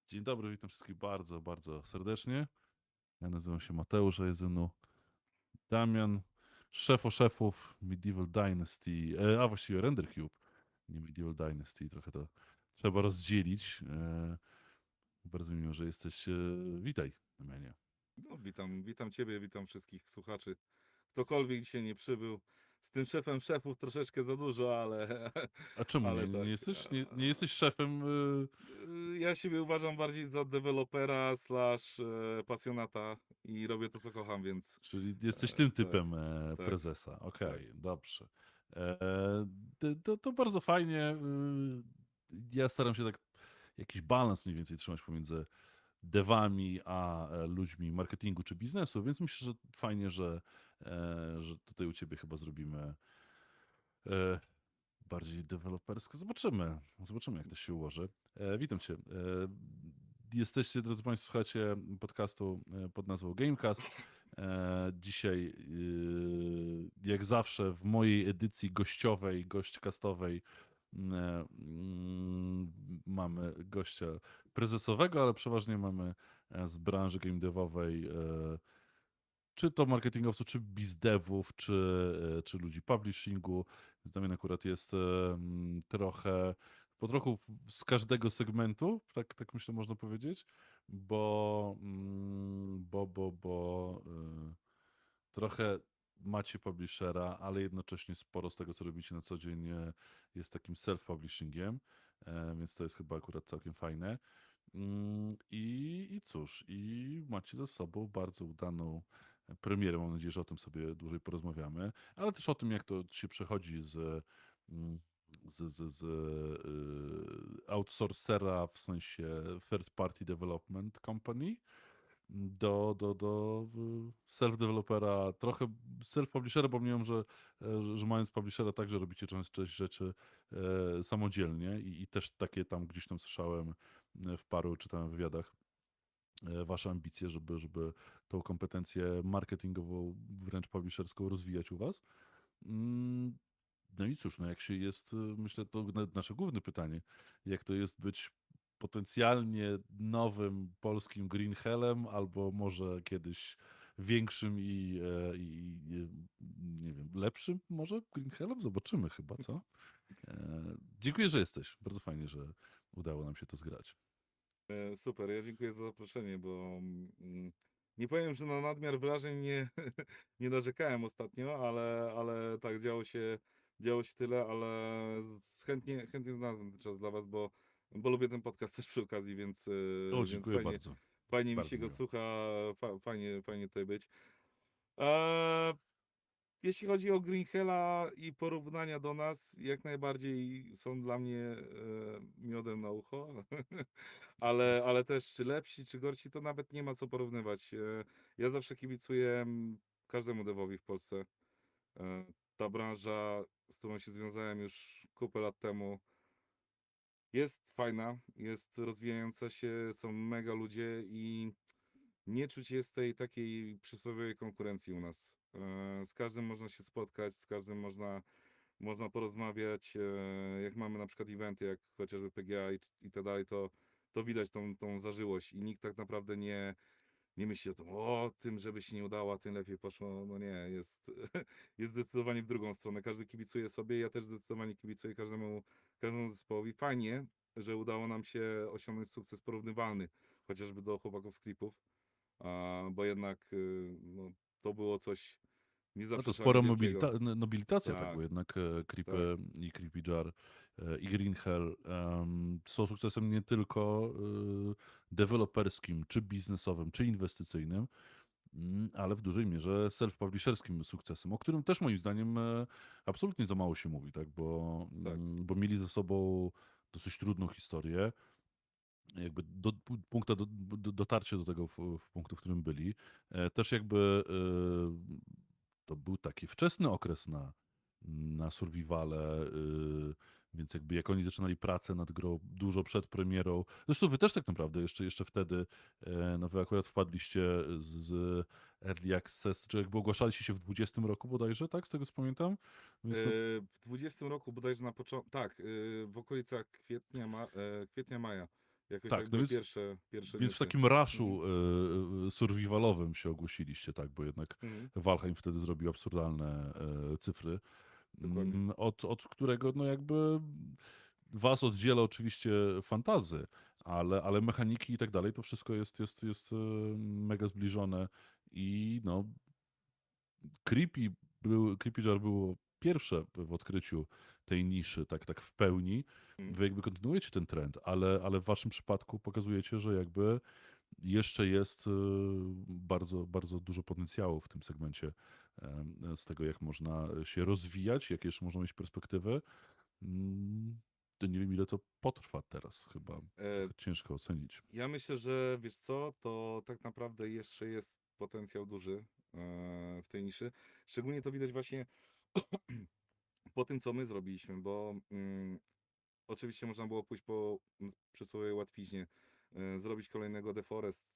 Dzień dobry, witam wszystkich bardzo, bardzo serdecznie. Ja nazywam się Mateusz, a jest ze mną Damian, szef o szefów Medieval Dynasty, a właściwie Render Cube, nie Medieval Dynasty, trochę to trzeba rozdzielić. Bardzo mi miło, że jesteś. Witaj, Damianie. No, witam Ciebie, witam wszystkich słuchaczy. Ktokolwiek dzisiaj nie przybył. Z tym szefem szefów troszeczkę za dużo, ale, A czemu ale nie tak. jesteś? Nie jesteś szefem? Ja siebie uważam bardziej za dewelopera slash pasjonata i robię to, co kocham, więc Czyli jesteś tym tak, typem tak, prezesa. tak. Okej, dobrze. E, to bardzo fajnie. Ja staram się tak jakiś balans mniej więcej trzymać pomiędzy devami a ludźmi marketingu czy biznesu, więc myślę, że fajnie, że tutaj u ciebie chyba zrobimy e, bardziej dewelopersko. Zobaczymy, jak to się ułoży. Witam cię. Jesteście, drodzy państwo, słuchacie podcastu pod nazwą Gamecast. Dzisiaj, jak zawsze, w mojej edycji gościowej, gośćcastowej mamy gościa prezesowego, ale przeważnie mamy z branży game devowej, czy to marketingowców, czy bizdevów, czy ludzi publishingu. Damian akurat jest trochę, po trochu z każdego segmentu, tak myślę można powiedzieć, bo trochę macie publishera, ale jednocześnie sporo z tego, co robicie na co dzień, jest takim self-publishingiem, więc to jest chyba akurat całkiem fajne. I cóż, i macie ze sobą bardzo udaną premierę. Mam nadzieję, że o tym sobie dłużej porozmawiamy, ale też o tym, jak to się przechodzi mm, z outsourcera, w sensie third party development company, do self-developera, trochę self-publishera, bo mniemam, że mając publishera także robicie część rzeczy samodzielnie i też takie tam gdzieś tam słyszałem w paru czytałem wywiadach wasze ambicje, żeby tą kompetencję marketingową, wręcz publisherską rozwijać u was. Mm, No i cóż, no jak się jest, myślę, to nasze główne pytanie, jak to jest być potencjalnie nowym polskim Green Hellem, albo może kiedyś większym i nie wiem, lepszym może Green Hellem? Zobaczymy chyba, co? Dziękuję, że jesteś. Bardzo fajnie, że udało nam się to zgrać. Super, ja dziękuję za zaproszenie, bo nie powiem, że na nadmiar wrażeń nie, nie narzekałem ostatnio, ale tak, działo się tyle, ale chętnie znalazłem ten czas dla Was, bo lubię ten podcast też przy okazji, O, więc dziękuję bardzo. fajnie mi się Bardzo go miło. słucha, fajnie tutaj być. Eee, Jeśli chodzi o Green Hella i porównania do nas, jak najbardziej są dla mnie miodem na ucho, ale też czy lepsi, czy gorsi, to nawet nie ma co porównywać. Ja zawsze kibicuję każdemu devowi w Polsce. Ta branża, z którą się związałem już kupę lat temu, jest fajna, jest rozwijająca się, są mega ludzie i nie czuć jest tej takiej przysłowiowej konkurencji u nas. Z każdym można się spotkać, z każdym można porozmawiać. Jak mamy na przykład eventy, jak chociażby PGA i tak dalej, to widać tą zażyłość i nikt tak naprawdę nie myśli o tym, żeby się nie udało, a tym lepiej poszło. No nie, jest zdecydowanie w drugą stronę. Każdy kibicuje sobie, ja też zdecydowanie kibicuję każdemu zespołowi. Fajnie, że udało nam się osiągnąć sukces porównywalny, chociażby do chłopaków z klipów, bo jednak no, to było coś No to niezaprzeczalnie spora wielkiego. nobilitacja, tak, bo Tak, jednak tak. Creepy i Creepy Jar i Green Hell są sukcesem nie tylko deweloperskim, czy biznesowym, czy inwestycyjnym, ale w dużej mierze self-publisherskim sukcesem, o którym też moim zdaniem absolutnie za mało się mówi, tak, Tak. bo mieli ze sobą dosyć trudną historię, jakby punktu dotarcie do tego w punktu, w którym byli. Też jakby to był taki wczesny okres na survivale, więc jakby jak oni zaczynali pracę nad grą dużo przed premierą, zresztą wy też tak naprawdę jeszcze wtedy, no wy akurat wpadliście z Early Access, czy jakby ogłaszaliście się w 20 roku bodajże, tak, z tego co pamiętam? Więc no, W 20 roku bodajże na początku, tak, w okolicach kwietnia, maja Jakoś tak Tak, no były pierwsze więc w newsy. takim Mhm. ruszu survivalowym się ogłosiliście, tak, bo jednak Mhm. Valheim wtedy zrobił absurdalne cyfry, Dokładnie. od którego no jakby was oddziela oczywiście fantazy, ale mechaniki i tak dalej, to wszystko jest mega zbliżone i no Creepy Jar było pierwsze w odkryciu tej niszy, tak w pełni. Mhm. Wy jakby kontynuujecie ten trend, ale w waszym przypadku pokazujecie, że jakby jeszcze jest bardzo, bardzo dużo potencjału w tym segmencie z tego, jak można się rozwijać, jakie jeszcze można mieć perspektywy. Mm, To nie wiem, ile to potrwa teraz, chyba E, trochę ciężko ocenić. Ja myślę, że wiesz co, to tak naprawdę jeszcze jest potencjał duży w tej niszy. Szczególnie to widać właśnie po tym, co my zrobiliśmy, bo oczywiście można było pójść po przysłowiowej łatwiźnie, zrobić kolejnego Deforest,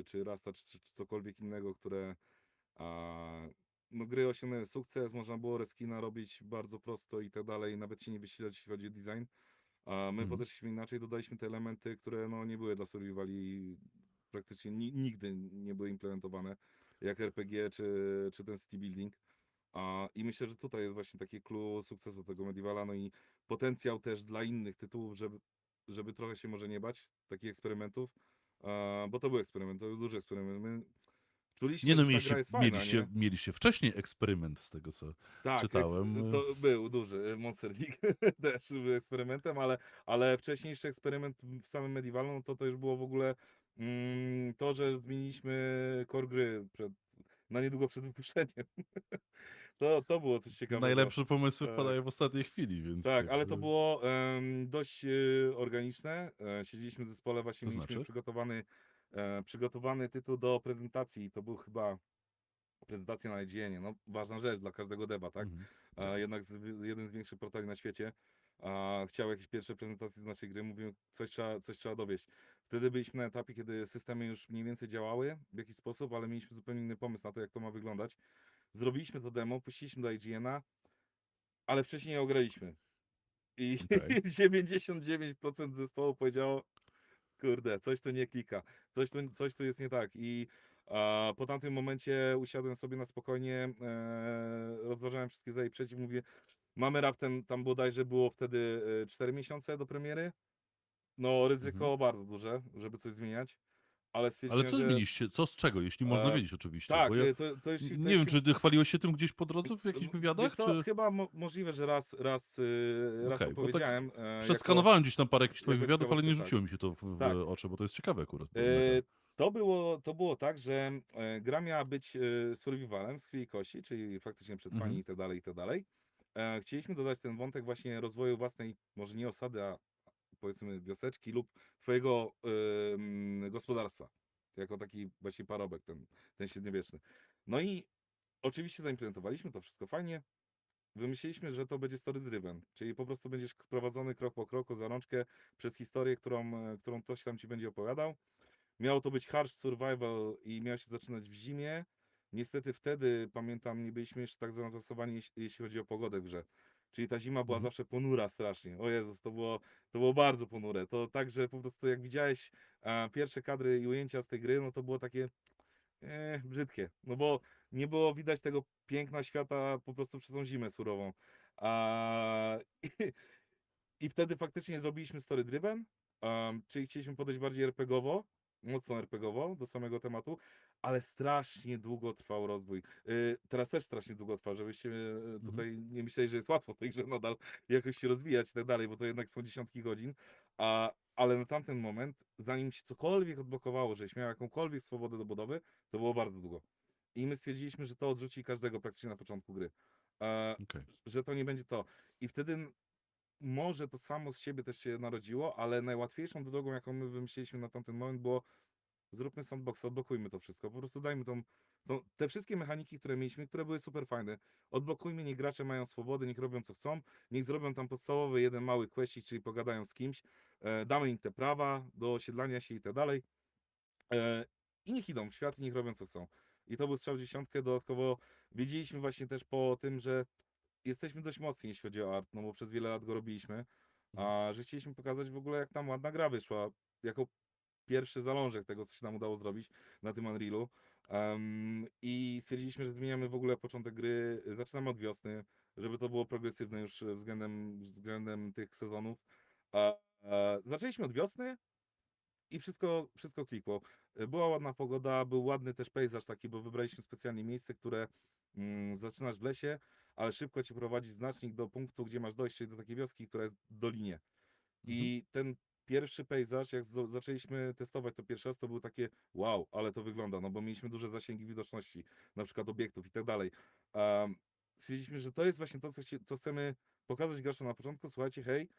czy Rasta, czy cokolwiek innego, które a, no, gry osiągnęły sukces, można było reskina robić bardzo prosto i tak dalej, nawet się nie wysilać, jeśli chodzi o design. A my Mhm. podeszliśmy inaczej, dodaliśmy te elementy, które no, nie były dla survivali, praktycznie nigdy nie były implementowane, jak RPG czy ten city building. I myślę, że tutaj jest właśnie takie clue sukcesu tego Medievala, no i potencjał też dla innych tytułów, żeby trochę się może nie bać takich eksperymentów, bo to był eksperyment, to był duży eksperyment. My Nie czuliśmy, no, że ta gra jest fajna, mieliście, nie? mieliście wcześniej eksperyment z tego, co Tak, czytałem. to był duży. Monster League też był eksperymentem, ale wcześniejszy eksperyment w samym Medievalu, no to już było w ogóle to, że zmieniliśmy core gry na niedługo przed wypuszczeniem. To było coś ciekawego. Najlepsze pomysły Tak, wpadają w ostatniej chwili, więc tak, ale to jakby... było dość organiczne. Siedzieliśmy w zespole, właśnie To mieliśmy znaczy? przygotowany tytuł do prezentacji. To był chyba prezentacja na IGN-ie, no ważna rzecz dla każdego deba, tak? Mhm. Tak. Jednak jeden z większych portali na świecie chciał jakieś pierwsze prezentacje z naszej gry, mówił, coś trzeba dowieść. Wtedy byliśmy na etapie, kiedy systemy już mniej więcej działały w jakiś sposób, ale mieliśmy zupełnie inny pomysł na to, jak to ma wyglądać. Zrobiliśmy to demo, puściliśmy do IGN-a, ale wcześniej je ograliśmy. I Okej. 99% zespołu powiedziało, kurde, coś tu nie klika, coś tu jest nie tak. I po tamtym momencie usiadłem sobie na spokojnie, rozważałem wszystkie za i przeciw, mówię, mamy raptem, tam bodajże było wtedy 4 miesiące do premiery. No, Mhm. ryzyko bardzo duże, żeby coś zmieniać, ale Ale stwierdziłem, co że zmieniliście? Co z czego, jeśli można e, wiedzieć oczywiście? Bo tak, ja to nie już wiem, się. czy ty chwaliłeś się tym gdzieś po drodze w jakichś Wiesz wywiadach, co, czy... chyba możliwe, że raz to Okej, bo tak powiedziałem, przeskanowałem gdzieś tam parę jakichś twoich jako wywiadów, ale nie ciekawostkę, tak. rzuciło mi się to w Tak. oczy, bo to jest ciekawe akurat, E, mega. to było tak, że gra miała być survivalem z krwi i kości, czyli faktycznie przetrwanie Mhm. i tak dalej, i tak dalej. Chcieliśmy dodać ten wątek właśnie rozwoju własnej, może nie osady, a powiedzmy wioseczki lub twojego gospodarstwa. Jako taki właśnie parobek, ten średniowieczny. No i oczywiście zaimplementowaliśmy to wszystko fajnie. Wymyśliliśmy, że to będzie story driven, czyli po prostu będziesz prowadzony krok po kroku za rączkę przez historię, którą ktoś tam ci będzie opowiadał. Miało to być harsh survival i miało się zaczynać w zimie. Niestety wtedy, pamiętam, nie byliśmy jeszcze tak zaawansowani, jeśli chodzi o pogodę w grze. Czyli ta zima była Mhm. zawsze ponura strasznie. O Jezus, to było bardzo ponure. To tak, że po prostu jak widziałeś pierwsze kadry i ujęcia z tej gry, no to było takie brzydkie. No bo nie było widać tego piękna świata po prostu przez tą zimę surową. A, I wtedy faktycznie zrobiliśmy story driven, czyli chcieliśmy podejść bardziej RPGowo, mocno RPGowo do samego tematu, ale strasznie długo trwał rozwój. Teraz też strasznie długo trwa, żebyście Mhm. tutaj nie myśleli, że jest łatwo w tej grze nadal jakoś się rozwijać i tak dalej, bo to jednak są dziesiątki godzin. Ale na tamten moment, zanim się cokolwiek odblokowało, żeś miał jakąkolwiek swobodę do budowy, to było bardzo długo. I my stwierdziliśmy, że to odrzuci każdego praktycznie na początku gry. E, Okej. że to nie będzie to. I wtedy może to samo z siebie też się narodziło, ale najłatwiejszą drogą, jaką my wymyśliliśmy na tamten moment, było zróbmy sandbox, odblokujmy to wszystko, po prostu dajmy te wszystkie mechaniki, które mieliśmy, które były super fajne, odblokujmy, niech gracze mają swobodę, niech robią co chcą, niech zrobią tam podstawowy jeden mały questik, czyli pogadają z kimś, damy im te prawa do osiedlania się i tak dalej, i niech idą w świat i niech robią co chcą. I to był strzał w dziesiątkę. Dodatkowo wiedzieliśmy właśnie też po tym, że jesteśmy dość mocni, jeśli chodzi o art, no bo przez wiele lat go robiliśmy. Mhm. a że chcieliśmy pokazać w ogóle, jak tam ładna gra wyszła, jako pierwszy zalążek tego, co się nam udało zrobić na tym Unrealu. I stwierdziliśmy, że zmieniamy w ogóle początek gry, zaczynamy od wiosny, żeby to było progresywne już względem tych sezonów. Zaczęliśmy od wiosny i wszystko klikło. Była ładna pogoda, był ładny też pejzaż taki, bo wybraliśmy specjalnie miejsce, które zaczynasz w lesie, ale szybko ci prowadzi znacznik do punktu, gdzie masz dojście do takiej wioski, która jest w dolinie. Mhm. I ten pierwszy pejzaż, jak zaczęliśmy testować to pierwszy raz, to było takie wow, ale to wygląda, no bo mieliśmy duże zasięgi widoczności, na przykład obiektów i tak dalej. Stwierdziliśmy, że to jest właśnie to, co chcemy pokazać graczom na początku. Słuchajcie, hej,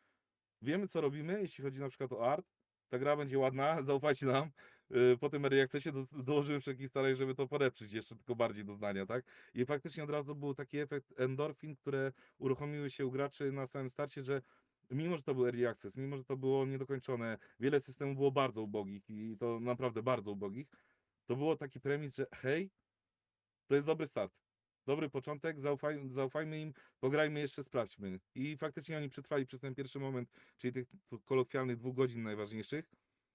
wiemy co robimy, jeśli chodzi na przykład o art. Ta gra będzie ładna, zaufajcie nam. Potem early accessie dołożymy wszelkich starań, żeby to podeprzeć jeszcze tylko bardziej do zdania, tak? I faktycznie od razu był taki efekt endorfin, które uruchomiły się u graczy na samym starcie, że mimo, że to był early access, mimo, że to było niedokończone, wiele systemów było bardzo ubogich i to naprawdę bardzo ubogich, to było taki premis, że hej, to jest dobry start. Dobry początek, zaufajmy im, pograjmy jeszcze, sprawdźmy. I faktycznie oni przetrwali przez ten pierwszy moment, czyli tych kolokwialnych 2 godzin najważniejszych.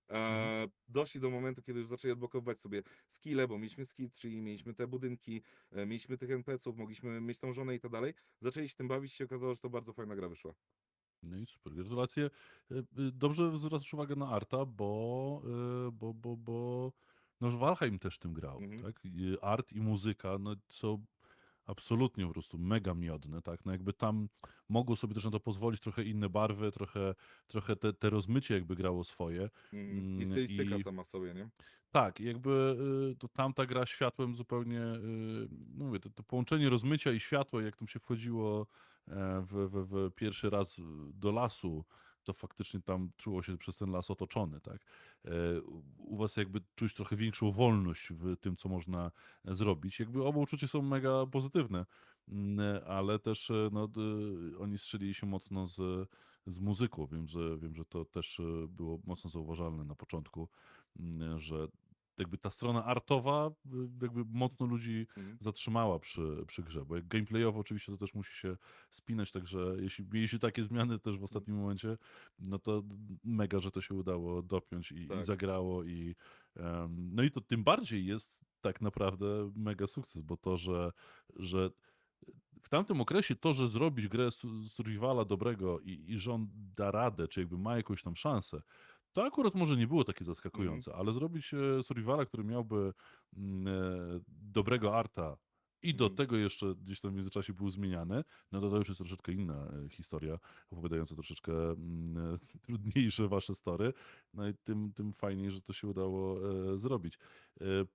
Mhm. Doszli do momentu, kiedy już zaczęli odblokowywać sobie skille, bo mieliśmy skill tree, mieliśmy te budynki, mieliśmy tych NPC-ów, mogliśmy mieć tą żonę i tak dalej. Zaczęli się tym bawić i się okazało, że to bardzo fajna gra wyszła. No i super, gratulacje. Dobrze zwracasz uwagę na Arta, bo no, że Valheim też tym grał, Mhm, tak? Art i muzyka, no są absolutnie po prostu mega miodne, tak? No jakby tam mogło sobie też na to pozwolić, trochę inne barwy, trochę te rozmycie jakby grało swoje. mhm. I stylistyka I sama w sobie, nie? tak, jakby to tamta gra światłem zupełnie, no mówię, to połączenie rozmycia i światła, jak tam się wchodziło w pierwszy raz do lasu, to faktycznie tam czuło się przez ten las otoczony, tak? U was jakby czuć trochę większą wolność w tym, co można zrobić. Jakby oba uczucia są mega pozytywne, ale też no, oni strzelili się mocno z muzyką. Wiem, że to też było mocno zauważalne na początku, że jakby ta strona artowa jakby mocno ludzi Mhm, zatrzymała przy grze, bo jak gameplayowo oczywiście to też musi się spinać, także jeśli mieliście takie zmiany też w mhm. ostatnim momencie, no to mega, że to się udało dopiąć i Tak. zagrało no i to tym bardziej jest tak naprawdę mega sukces, bo to, że w tamtym okresie to, że zrobić grę survivala dobrego i że on da radę, czy jakby ma jakąś tam szansę, to akurat może nie było takie Mhm, zaskakujące, ale zrobić survivala, który miałby dobrego arta i do mhm. tego jeszcze gdzieś tam w międzyczasie był zmieniany, no to już jest troszeczkę inna historia, opowiadająca troszeczkę trudniejsze wasze story, no i tym fajniej, że to się udało zrobić.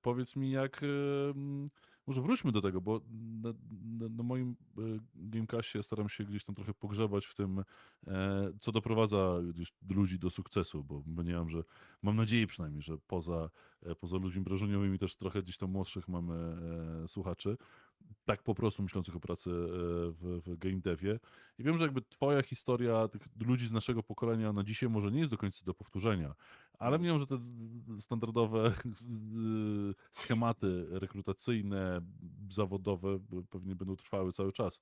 Powiedz mi, może wróćmy do tego, bo na moim Gamecastie staram się gdzieś tam trochę pogrzebać w tym, co doprowadza gdzieś ludzi do sukcesu, bo nie mam, że mam nadzieję przynajmniej, że poza ludźmi wrażeniowymi też trochę gdzieś tam młodszych mamy słuchaczy, tak po prostu myślących o pracy w game devie. I wiem, że jakby twoja historia tych ludzi z naszego pokolenia na dzisiaj może nie jest do końca do powtórzenia, ale No. mimo, że te standardowe schematy rekrutacyjne, zawodowe pewnie będą trwały cały czas.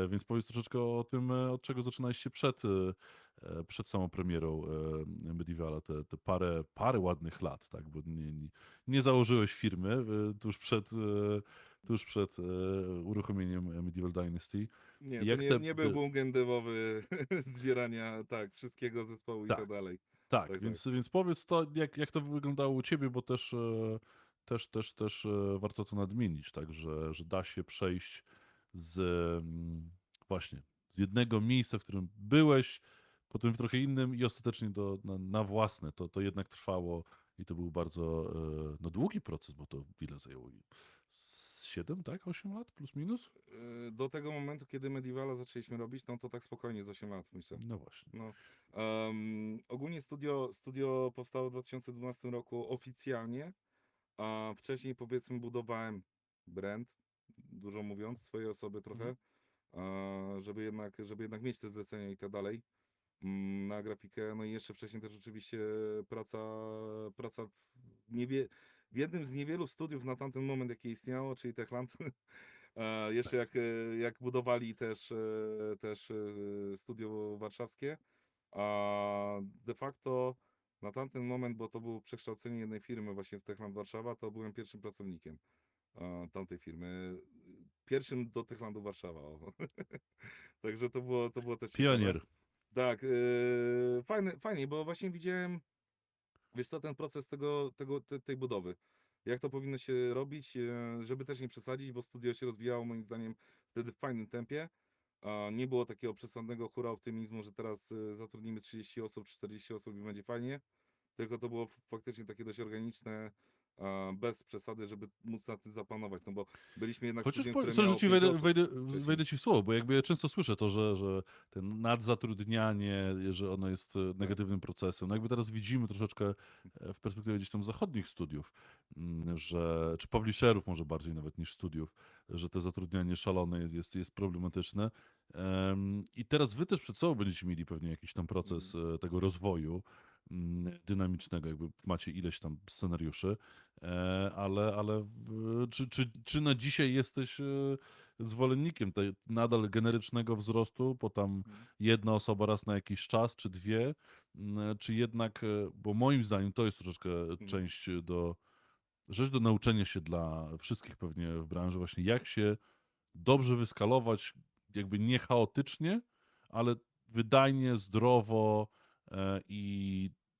Więc powiedz troszeczkę o tym, od czego zaczynaliście przed samą premierą Medievala, te parę ładnych lat, tak? Bo nie założyłeś firmy tuż przed uruchomieniem Medieval Dynasty. Nie, to Jak nie był boom gendewowy zbierania, tak, wszystkiego zespołu i tak tak, dalej. tak, Tak, tak. więc powiedz to, jak to wyglądało u ciebie, bo też warto to nadmienić, tak, że da się przejść z właśnie z jednego miejsca, w którym byłeś, potem w trochę innym i ostatecznie na własne. To jednak trwało i to był bardzo no, długi proces, bo to ile zajęło? 7, tak? 8 lat plus minus? Do tego momentu, kiedy Medievala zaczęliśmy robić, no to tak spokojnie z 8 lat, myślę. No właśnie. No. Ogólnie studio powstało w 2012 roku oficjalnie, a wcześniej powiedzmy budowałem brand, dużo mówiąc, swojej osoby Mhm. trochę, żeby jednak mieć te zlecenia i tak dalej, na grafikę. No i jeszcze wcześniej też oczywiście praca w jednym z niewielu studiów na tamten moment, jakie istniało, czyli Techland. Jeszcze Tak. jak budowali też studio warszawskie. A de facto na tamten moment, bo to było przekształcenie jednej firmy właśnie w Techland Warszawa, to byłem pierwszym pracownikiem tamtej firmy. Pierwszym do Techlandu Warszawa. O. Także to było też ciekawe. Pionier. Tak, fajnie, bo właśnie widziałem, wiesz co, ten proces tej budowy. Jak to powinno się robić, żeby też nie przesadzić, bo studio się rozwijało moim zdaniem wtedy w fajnym tempie. Nie było takiego przesadnego hura optymizmu, że teraz zatrudnimy 30 osób, 40 osób i będzie fajnie. Tylko to było faktycznie takie dość organiczne, bez przesady, żeby móc nad tym zapanować. No bo byliśmy jednak Chociaż studiem, które sorry, że miało ci 5 osób wcześniej. wejdę ci w słowo, bo jakby ja często słyszę to, że ten nadzatrudnianie, że ono jest Tak. negatywnym procesem. No jakby teraz widzimy troszeczkę w perspektywie gdzieś tam zachodnich studiów, czy publisherów może bardziej nawet niż studiów, że to zatrudnianie szalone jest problematyczne. I teraz wy też przed sobą będziecie mieli pewnie jakiś tam proces Mhm. tego rozwoju dynamicznego, jakby macie ileś tam scenariuszy. Czy na dzisiaj jesteś zwolennikiem nadal generycznego wzrostu, po tam Mhm. jedna osoba raz na jakiś czas, czy dwie, czy jednak, bo moim zdaniem to jest troszeczkę Mhm. rzecz do nauczenia się dla wszystkich pewnie w branży, właśnie jak się dobrze wyskalować, jakby nie chaotycznie, ale wydajnie, zdrowo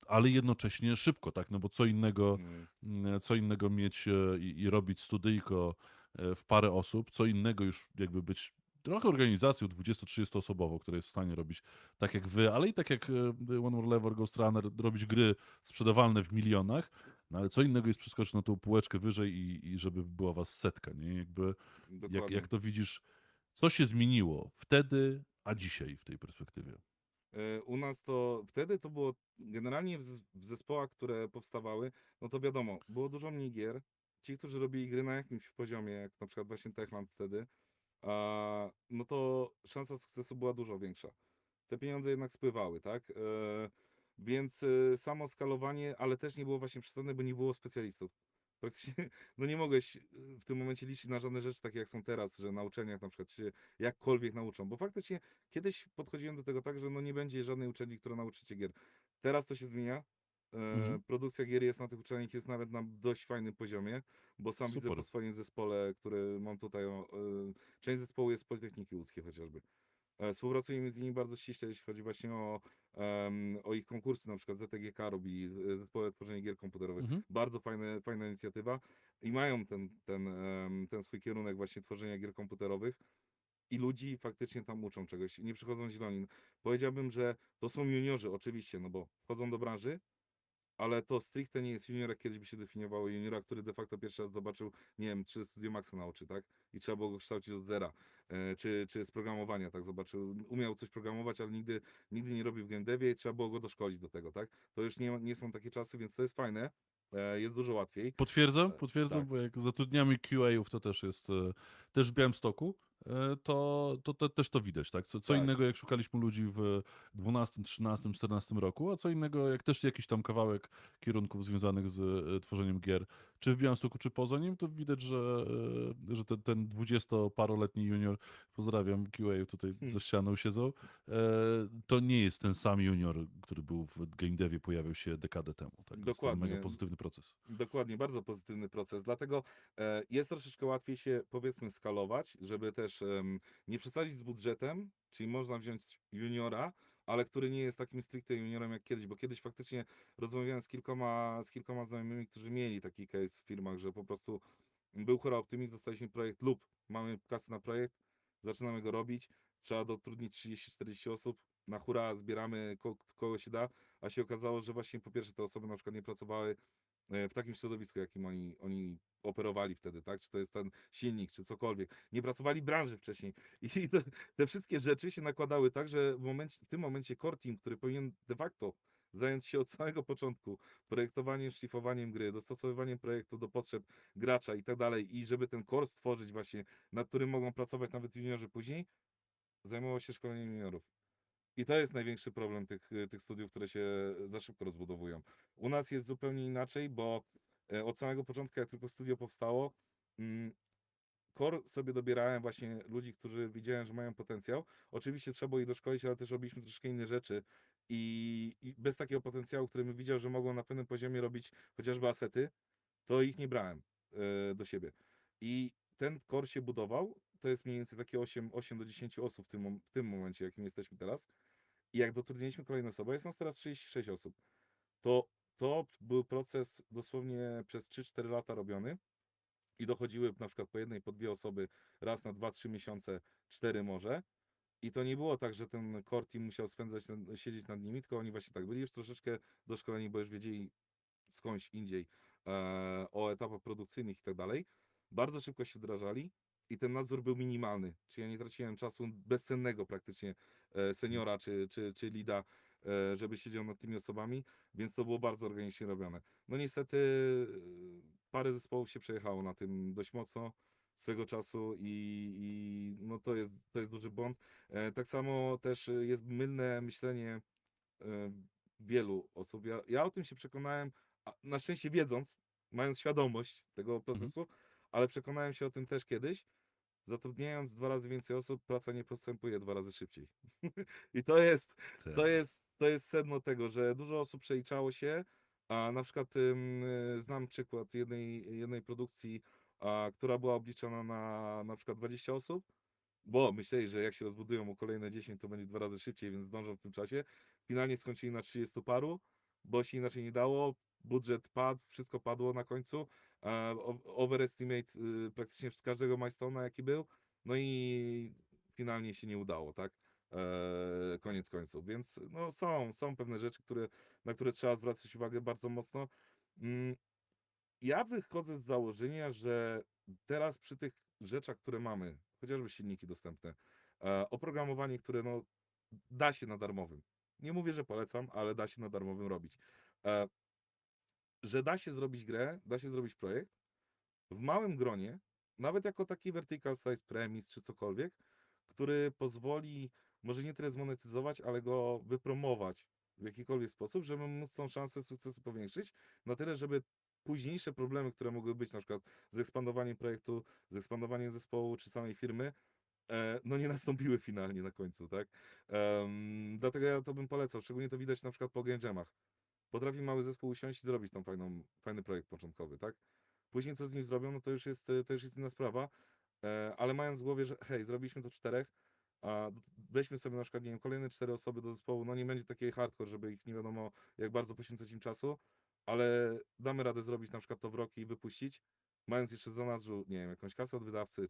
ale jednocześnie szybko, tak? No bo Mhm. co innego mieć i robić studyjko w parę osób, co innego już jakby być trochę organizacją 20-30 osobową, która jest w stanie robić tak jak wy, ale i tak jak One More Level, Ghost Runner, robić gry sprzedawalne w milionach, no ale co innego jest przeskoczyć na tą półeczkę wyżej i żeby była was setka, nie? Jakby jak Dokładnie. to widzisz, co się zmieniło wtedy, a dzisiaj w tej perspektywie? U nas to wtedy to było generalnie w zespołach, które powstawały, no to wiadomo, było dużo mniej gier. Ci, którzy robili gry na jakimś poziomie, jak na przykład właśnie Techland wtedy, no to szansa sukcesu była dużo większa. Te pieniądze jednak spływały, tak? Więc samo skalowanie, ale też nie było właśnie przesadne, bo nie było specjalistów. Praktycznie, no nie mogłeś w tym momencie liczyć na żadne rzeczy takie jak są teraz, że na uczelniach na przykład się jakkolwiek nauczą, bo faktycznie kiedyś podchodziłem do tego tak, że no nie będzie żadnej uczelni, która nauczy cię gier. Teraz to się zmienia. Mhm. Produkcja gier jest na tych uczelniach jest nawet na dość fajnym poziomie, bo sam widzę po Super. swoim zespole, który mam tutaj, część zespołu jest z Politechniki Łódzkiej chociażby. Współpracujemy z nimi bardzo ściśle, jeśli chodzi właśnie o ich konkursy, na przykład ZTGK robi zespoły tworzenia gier komputerowych. Mhm. Bardzo fajna inicjatywa i mają ten swój kierunek właśnie tworzenia gier komputerowych i ludzi faktycznie tam uczą czegoś. Nie przychodzą zieloni. Powiedziałbym, że to są juniorzy oczywiście, no bo wchodzą do branży, ale to stricte nie jest junior, jak kiedyś by się definiowało juniora, który de facto pierwszy raz zobaczył, nie wiem, czy Studio Maxa nauczy, tak? I trzeba było go kształcić od zera. Czy z programowania, tak? Zobaczył, umiał coś programować, ale nigdy nie robił w game devie i trzeba było go doszkolić do tego, tak? To już nie są takie czasy, więc to jest fajne. Jest dużo łatwiej. Potwierdzam, Tak, bo jak zatrudniamy QA-ów, to też jest, też w Białymstoku, to też to widać, tak? Co tak. innego jak szukaliśmy ludzi w 12, 13, 14 roku, a co innego jak też jakiś tam kawałek kierunków związanych z tworzeniem gier, czy w Białymstoku, czy poza nim, to widać, że ten 20-paroletni junior, pozdrawiam QA, tutaj Hmm. za ścianą siedzą, to nie jest ten sam junior, który był w game devie, pojawił się dekadę temu, tak? Jest to mega Dokładnie. pozytywny proces. Dokładnie, bardzo pozytywny proces. Dlatego jest troszeczkę łatwiej się, powiedzmy, skalować, żeby też nie przesadzić z budżetem, czyli można wziąć juniora, ale który nie jest takim stricte juniorem jak kiedyś, bo kiedyś faktycznie rozmawiałem z kilkoma znajomymi, którzy mieli taki case w firmach, że po prostu był chora optymizm, dostaliśmy projekt lub mamy kasę na projekt, zaczynamy go robić, trzeba dotrudnić 30-40 osób, na hura zbieramy kogo się da, a się okazało, że właśnie po pierwsze te osoby na przykład nie pracowały w takim środowisku, jakim oni operowali wtedy, tak? Czy to jest ten silnik, czy cokolwiek. Nie pracowali w branży wcześniej. I te wszystkie rzeczy się nakładały tak, że w tym momencie core team, który powinien de facto zająć się od samego początku projektowaniem, szlifowaniem gry, dostosowywaniem projektu do potrzeb gracza i tak dalej, i żeby ten core stworzyć właśnie, nad którym mogą pracować nawet juniorzy później, zajmował się szkoleniem juniorów. I to jest największy problem tych studiów, które się za szybko rozbudowują. U nas jest zupełnie inaczej, bo od samego początku, jak tylko studio powstało, mm, core sobie dobierałem właśnie ludzi, którzy widziałem, że mają potencjał. Oczywiście trzeba było ich doszkolić, ale też robiliśmy troszkę inne rzeczy. I bez takiego potencjału, który bym widział, że mogą na pewnym poziomie robić chociażby asety, to ich nie brałem do siebie. I ten core się budował, to jest mniej więcej takie 8 do 10 osób w tym momencie, jakim jesteśmy teraz. I jak dotrudniliśmy kolejne osoby, jest nas teraz 36 osób, to to był proces dosłownie przez 3-4 lata robiony i dochodziły na przykład po jednej, po dwie osoby raz na 2-3 miesiące, 4 może. I to nie było tak, że ten core team musiał siedzieć nad nimi, tylko oni właśnie tak byli już troszeczkę doszkoleni, bo już wiedzieli skądś indziej o etapach produkcyjnych i tak dalej. Bardzo szybko się wdrażali i ten nadzór był minimalny. Czyli ja nie traciłem czasu bezcennego praktycznie Mhm. seniora czy leada, żeby siedział nad tymi osobami, więc to było bardzo organicznie robione. No niestety parę zespołów się przejechało na tym dość mocno swego czasu i no to jest duży błąd. Tak samo też jest mylne myślenie e, wielu osób. Ja o tym się przekonałem, na szczęście wiedząc, mając świadomość tego Mhm. procesu, ale przekonałem się o tym też kiedyś. Zatrudniając 2 razy więcej osób, praca nie postępuje 2 razy szybciej. I Tak. to jest sedno tego, że dużo osób przeliczało się, a na przykład znam przykład jednej produkcji, która była obliczona na przykład 20 osób, bo myśleli, że jak się rozbudują o kolejne 10, to będzie 2 razy szybciej, więc zdążą w tym czasie. Finalnie skończyli na 30 paru, bo się inaczej nie dało. Budżet padł, wszystko padło na końcu. Overestimate praktycznie z każdego milestone'a, jaki był. No i finalnie się nie udało, tak? Koniec końców. Więc no, są pewne rzeczy, na które trzeba zwracać uwagę bardzo mocno. Mm, Ja wychodzę z założenia, że teraz przy tych rzeczach, które mamy, chociażby silniki dostępne, oprogramowanie, które no, da się na darmowym. Nie mówię, że polecam, ale da się na darmowym robić. E, że da się zrobić grę, da się zrobić projekt w małym gronie, nawet jako taki vertical size premise czy cokolwiek, który pozwoli może nie tyle zmonetyzować, ale go wypromować w jakikolwiek sposób, żeby móc tą szansę sukcesu powiększyć, na tyle, żeby późniejsze problemy, które mogły być na przykład z ekspandowaniem projektu, z ekspandowaniem zespołu czy samej firmy, no nie nastąpiły finalnie na końcu, tak? Dlatego ja to bym polecał, szczególnie to widać na przykład po game jamach. Potrafi mały zespół usiąść i zrobić fajny projekt początkowy, tak? Później co z nim zrobią, no to już jest inna sprawa, ale mając w głowie, że hej, zrobiliśmy to w 4, a weźmy sobie na przykład, nie wiem, kolejne 4 osoby do zespołu, no nie będzie takiej hardcore, żeby ich nie wiadomo jak bardzo poświęcać im czasu, ale damy radę zrobić na przykład to w rok i wypuścić, mając jeszcze w zanadrzu, nie wiem, jakąś kasę od wydawcy,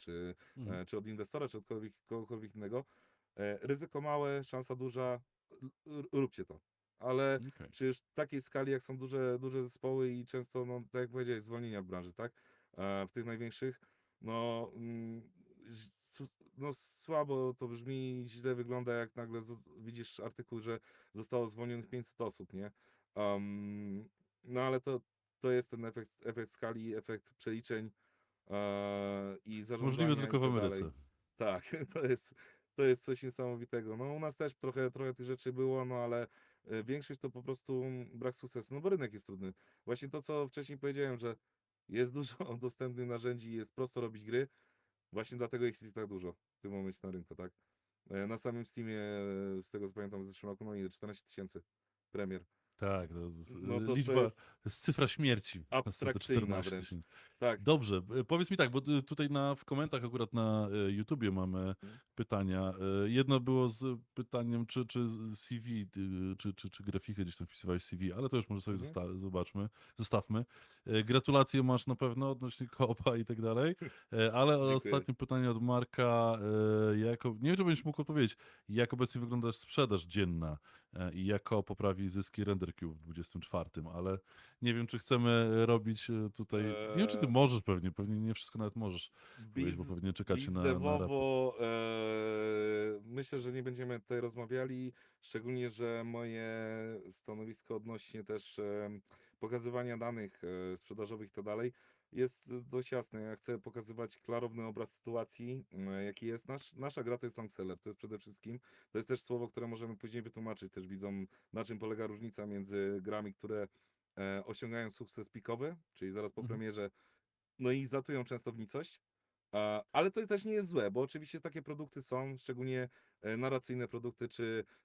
Mhm. czy od inwestora, czy od kogokolwiek innego. Ryzyko małe, szansa duża, róbcie to. Ale Okej. przy już takiej skali, jak są duże zespoły i często, no, tak jak powiedziałeś, zwolnienia w branży, tak? W tych największych, no, no słabo to brzmi, źle wygląda, jak nagle widzisz artykuł, że zostało zwolnionych 500 osób, nie? No ale to jest ten efekt skali, efekt przeliczeń i Możliwe zarządzania i tylko w tak dalej. Ameryce. Tak, to jest coś niesamowitego. No u nas też trochę tych rzeczy było, no ale większość to po prostu brak sukcesu, no bo rynek jest trudny. Właśnie to, co wcześniej powiedziałem, że jest dużo dostępnych narzędzi, jest prosto robić gry, właśnie dlatego ich jest tak dużo w tym momencie na rynku, tak? Na samym Steamie, z tego co pamiętam, w zeszłym roku, no ile, 14 tysięcy premier. Tak, No to liczba, jest to jest cyfra śmierci. Po prostu te abstrakcyjna 14 wręcz. 000. Tak. Dobrze, powiedz mi tak, bo tutaj w komentach akurat na YouTubie mamy Mhm. pytania. Jedno było z pytaniem, czy CV, czy grafikę gdzieś tam wpisywałeś w CV, ale to już może sobie Mhm. zostawmy. Gratulacje masz na pewno odnośnie koopa i tak dalej, ale Dziękuję. ostatnie pytanie od Marka, nie wiem, czy będziesz mógł odpowiedzieć, jak obecnie wygląda sprzedaż dzienna i jako poprawi zyski RenderQ w 24, ale nie wiem, czy chcemy robić tutaj. Nie wiem, czy ty Eee, możesz pewnie nie wszystko nawet możesz powiedzieć, bo Biz, pewnie czekacie na raport. bizdevowo myślę, że nie będziemy tutaj rozmawiali, szczególnie, że moje stanowisko odnośnie też pokazywania danych sprzedażowych i tak dalej jest dość jasne. Ja chcę pokazywać klarowny obraz sytuacji, jaki jest. Nasza gra to jest long seller, to jest przede wszystkim. To jest też słowo, które możemy później wytłumaczyć też widzom, na czym polega różnica między grami, które osiągają sukces pikowy, czyli zaraz po Mhm. premierze, no i zlatują często w nicość, Ale to też nie jest złe, bo oczywiście takie produkty są, szczególnie narracyjne produkty,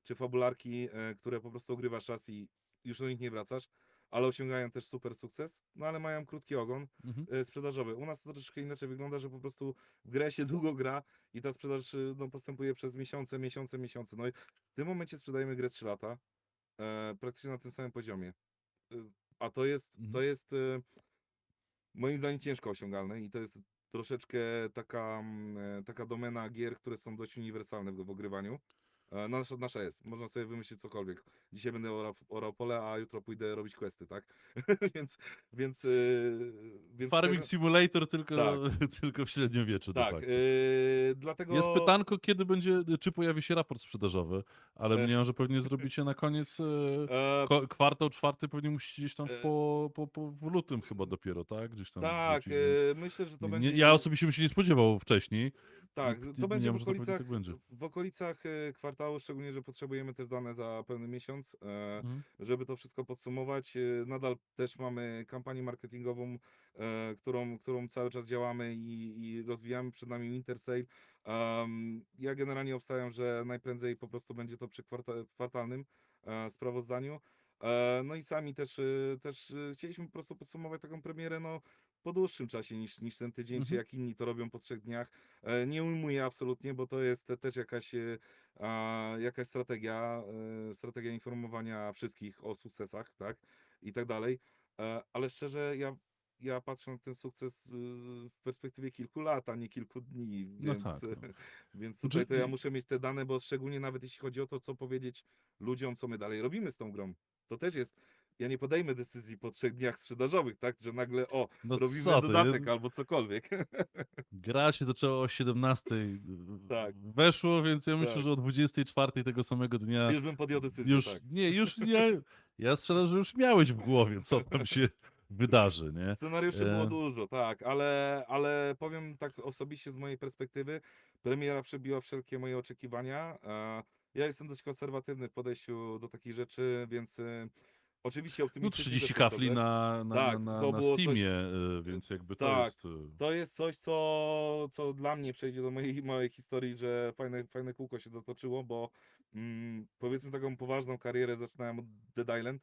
czy fabularki, które po prostu ogrywasz raz i już do nich nie wracasz, ale osiągają też super sukces, no ale mają krótki ogon Mhm. sprzedażowy. U nas to troszeczkę inaczej wygląda, że po prostu w grę się długo gra i ta sprzedaż no, postępuje przez miesiące. No i w tym momencie sprzedajemy grę 3 lata, praktycznie na tym samym poziomie. A to jest, Mhm. to jest moim zdaniem ciężko osiągalne i to jest troszeczkę taka domena gier, które są dość uniwersalne w ogrywaniu. Nasza jest. Można sobie wymyślić cokolwiek. Dzisiaj będę orał pole, a jutro pójdę robić questy, tak? więc, więc, więc Farming Simulator tylko, tak, tylko w średniowieczu de tak. facto. Jest Dlatego pytanko, kiedy będzie, czy pojawi się raport sprzedażowy, ale e, mniemam, że pewnie zrobicie na koniec e, kwartał czwarty, pewnie musicie gdzieś tam e, w lutym chyba dopiero, tak? Gdzieś tam tak, wrzucić, więc myślę, że to nie, będzie. ja osobiście bym się nie spodziewał wcześniej i Tak, to będzie mniemam, że to pewnie tak będzie. w okolicach kwartału, szczególnie, że potrzebujemy też dane za pełny miesiąc, Mhm. żeby to wszystko podsumować. Nadal też mamy kampanię marketingową, którą cały czas działamy i rozwijamy. Przed nami Winter Sale. Ja generalnie obstawiam, że najprędzej po prostu będzie to przy kwartalnym sprawozdaniu. No i sami też chcieliśmy po prostu podsumować taką premierę no, po dłuższym czasie niż ten tydzień, czy Mhm. jak inni to robią po 3 dniach. Nie ujmuję absolutnie, bo to jest też jakaś strategia informowania wszystkich o sukcesach, tak? I tak dalej. Ale szczerze, ja patrzę na ten sukces w perspektywie kilku lat, a nie kilku dni, No więc, tak. No. więc Znaczy, tutaj to ja muszę mieć te dane, bo szczególnie nawet jeśli chodzi o to, co powiedzieć ludziom, co my dalej robimy z tą grą. To też jest. Ja nie podejmę decyzji po 3 dniach sprzedażowych, tak? Że nagle, no robimy co ty, dodatek albo cokolwiek. gra się zaczęła o 17 Tak, weszło, więc ja myślę, tak. że o 24 tego samego dnia Już bym podjął decyzję, już tak. nie, już nie. Ja strzelę, że już miałeś w głowie, co tam się wydarzy, nie? Scenariuszy było E, dużo, tak, ale powiem tak osobiście z mojej perspektywy, premiera przebiła wszelkie moje oczekiwania. Ja jestem dość konserwatywny w podejściu do takich rzeczy, więc oczywiście no optymistycznie 30 też kafli podchodzę. Tak, to na było coś, Steamie, więc jakby to tak, jest. to jest coś, co dla mnie przejdzie do mojej małej historii, że fajne kółko się zatoczyło, bo powiedzmy taką poważną karierę zaczynałem od Dead Island.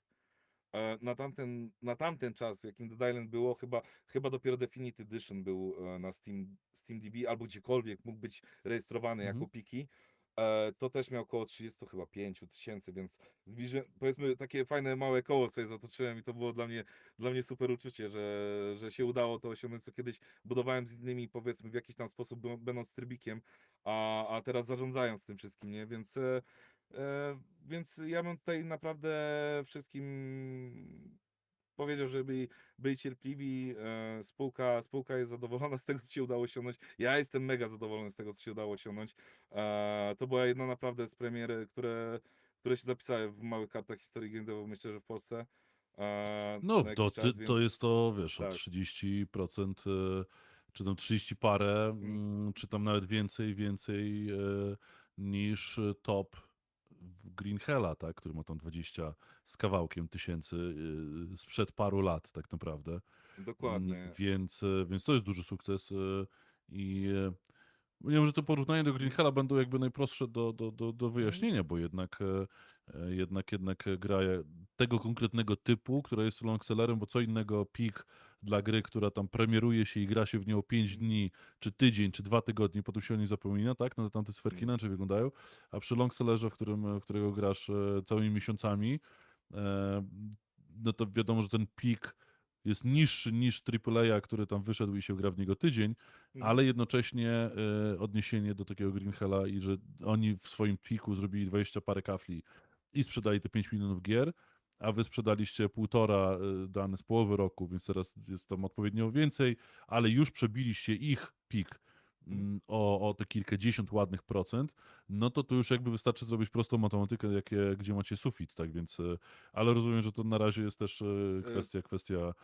Na tamten czas, w jakim Dead Island było, chyba dopiero Definitive Edition był na SteamDB albo gdziekolwiek mógł być rejestrowany Mhm. jako pliki. To też miał około 30 chyba 5 tysięcy, więc powiedzmy takie fajne małe koło sobie zatoczyłem i to było dla mnie super uczucie, że się udało to osiągnąć, co kiedyś budowałem z innymi, powiedzmy w jakiś tam sposób będąc trybikiem, a teraz zarządzając tym wszystkim, nie? Więc ja bym tutaj naprawdę wszystkim powiedział, żeby byli cierpliwi. Spółka jest zadowolona z tego, co się udało osiągnąć. Ja jestem mega zadowolony z tego, co się udało osiągnąć. To była jedna naprawdę z premier, które się zapisały w małych kartach historii game'owej, myślę, że w Polsce No, na jakiś czas, to więc jest to, wiesz, o tak, 30%, czy tam 30 parę, mm, czy tam nawet więcej niż top Green Hella, tak, który ma tam 20 z kawałkiem tysięcy sprzed paru lat tak naprawdę. dokładnie. Więc to jest duży sukces i wiem, że to porównanie do Green Mm, Hella będą jakby najprostsze do mm, wyjaśnienia, bo jednak gra tego konkretnego typu, która jest longsellerem, bo co innego pik dla gry, która tam premieruje się i gra się w nią 5 mm, dni, czy tydzień, czy 2 tygodnie, potem się o niej zapomina, tak? No to tam te sferki mm, inaczej wyglądają, a przy longsellerze, w którego grasz całymi miesiącami, e, no to wiadomo, że ten pik jest niższy niż AAA, który tam wyszedł i się gra w niego tydzień, mm, ale jednocześnie odniesienie do takiego Green Hella i że oni w swoim piku zrobili 20 parę kafli i sprzedali te 5 milionów gier, a wy sprzedaliście półtora dane z połowy roku, więc teraz jest tam odpowiednio więcej, ale już przebiliście ich pik mm. o te kilkadziesiąt ładnych procent, no to tu już jakby wystarczy zrobić prostą matematykę, gdzie macie sufit, tak więc, ale rozumiem, że to na razie jest też E, kwestia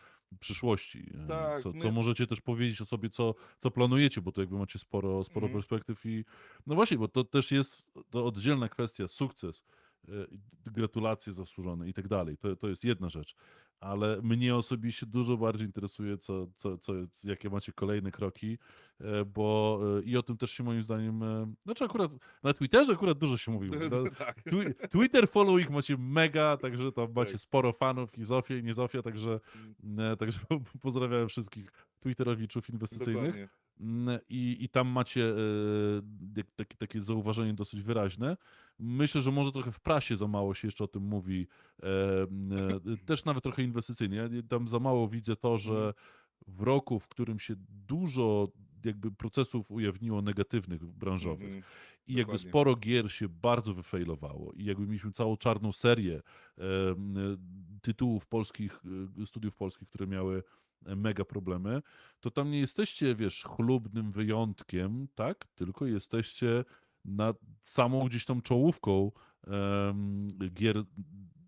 przyszłości. tak, Co możecie też powiedzieć o sobie, co planujecie, bo to jakby macie sporo mhm, perspektyw i no właśnie, bo to też jest to oddzielna kwestia, sukces, gratulacje zasłużone i tak dalej. To jest jedna rzecz. Ale mnie osobiście dużo bardziej interesuje, jakie macie kolejne kroki, i o tym też się moim zdaniem, znaczy akurat na Twitterze akurat dużo się mówi. Tak, Twitter following macie mega, także tam macie tak. sporo fanów i Zofia, i nie Zofia, także, Mm, także pozdrawiam wszystkich Twitterowiczów inwestycyjnych. dokładnie. I tam macie takie zauważenie dosyć wyraźne. Myślę, że może trochę w prasie za mało się jeszcze o tym mówi, też nawet trochę inwestycyjnie. Ja tam za mało widzę to, Mhm, że w roku, w którym się dużo jakby procesów ujawniło negatywnych, branżowych mhm, i jakby dokładnie. sporo gier się bardzo wyfailowało i jakby mieliśmy całą czarną serię tytułów polskich, studiów polskich, które miały mega problemy, to tam nie jesteście, wiesz, chlubnym wyjątkiem, tak? Tylko jesteście nad samą gdzieś tam czołówką gier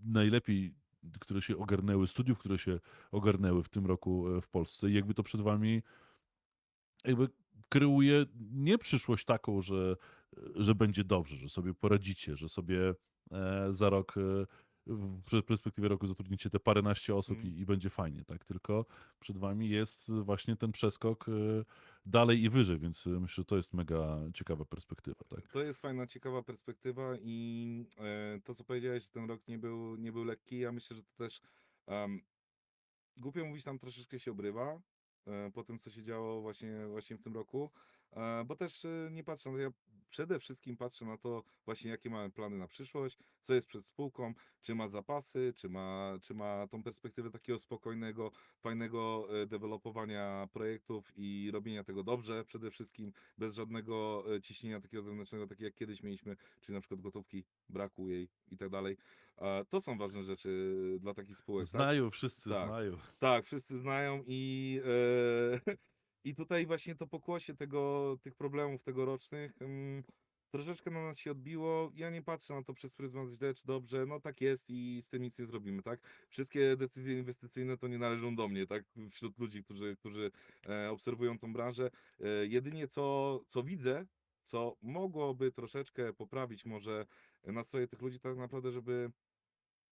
najlepiej, które się ogarnęły, studiów, które się ogarnęły w tym roku w Polsce. I jakby to przed wami jakby kreuje nie przyszłość taką, że będzie dobrze, że sobie poradzicie, że sobie za rok, w perspektywie roku zatrudnicie te paręnaście osób Mhm. i będzie fajnie, tak? Tylko przed wami jest właśnie ten przeskok dalej i wyżej, więc myślę, że to jest mega ciekawa perspektywa, tak? To jest fajna, ciekawa perspektywa i to, co powiedziałeś, że ten rok nie był lekki, ja myślę, że to też em, głupio mówić, tam troszeczkę się obrywa po tym, co się działo właśnie w tym roku, bo też nie patrzę, no ja przede wszystkim patrzę na to właśnie, jakie mamy plany na przyszłość, co jest przed spółką, czy ma zapasy, czy ma tą perspektywę takiego spokojnego, fajnego dewelopowania projektów i robienia tego dobrze, przede wszystkim bez żadnego ciśnienia takiego zewnętrznego, takie jak kiedyś mieliśmy, czyli na przykład gotówki, braku jej i tak dalej. To są ważne rzeczy dla takich spółek, tak? Znają, wszyscy Tak, znają. tak, wszyscy znają i, i tutaj właśnie to pokłosie tych problemów tegorocznych troszeczkę na nas się odbiło. Ja nie patrzę na to przez pryzmat źle czy dobrze, no tak jest i z tym nic nie zrobimy, tak? Wszystkie decyzje inwestycyjne to nie należą do mnie, tak? Wśród ludzi, którzy obserwują tą branżę. Jedynie co widzę, co mogłoby troszeczkę poprawić może nastroje tych ludzi tak naprawdę, żeby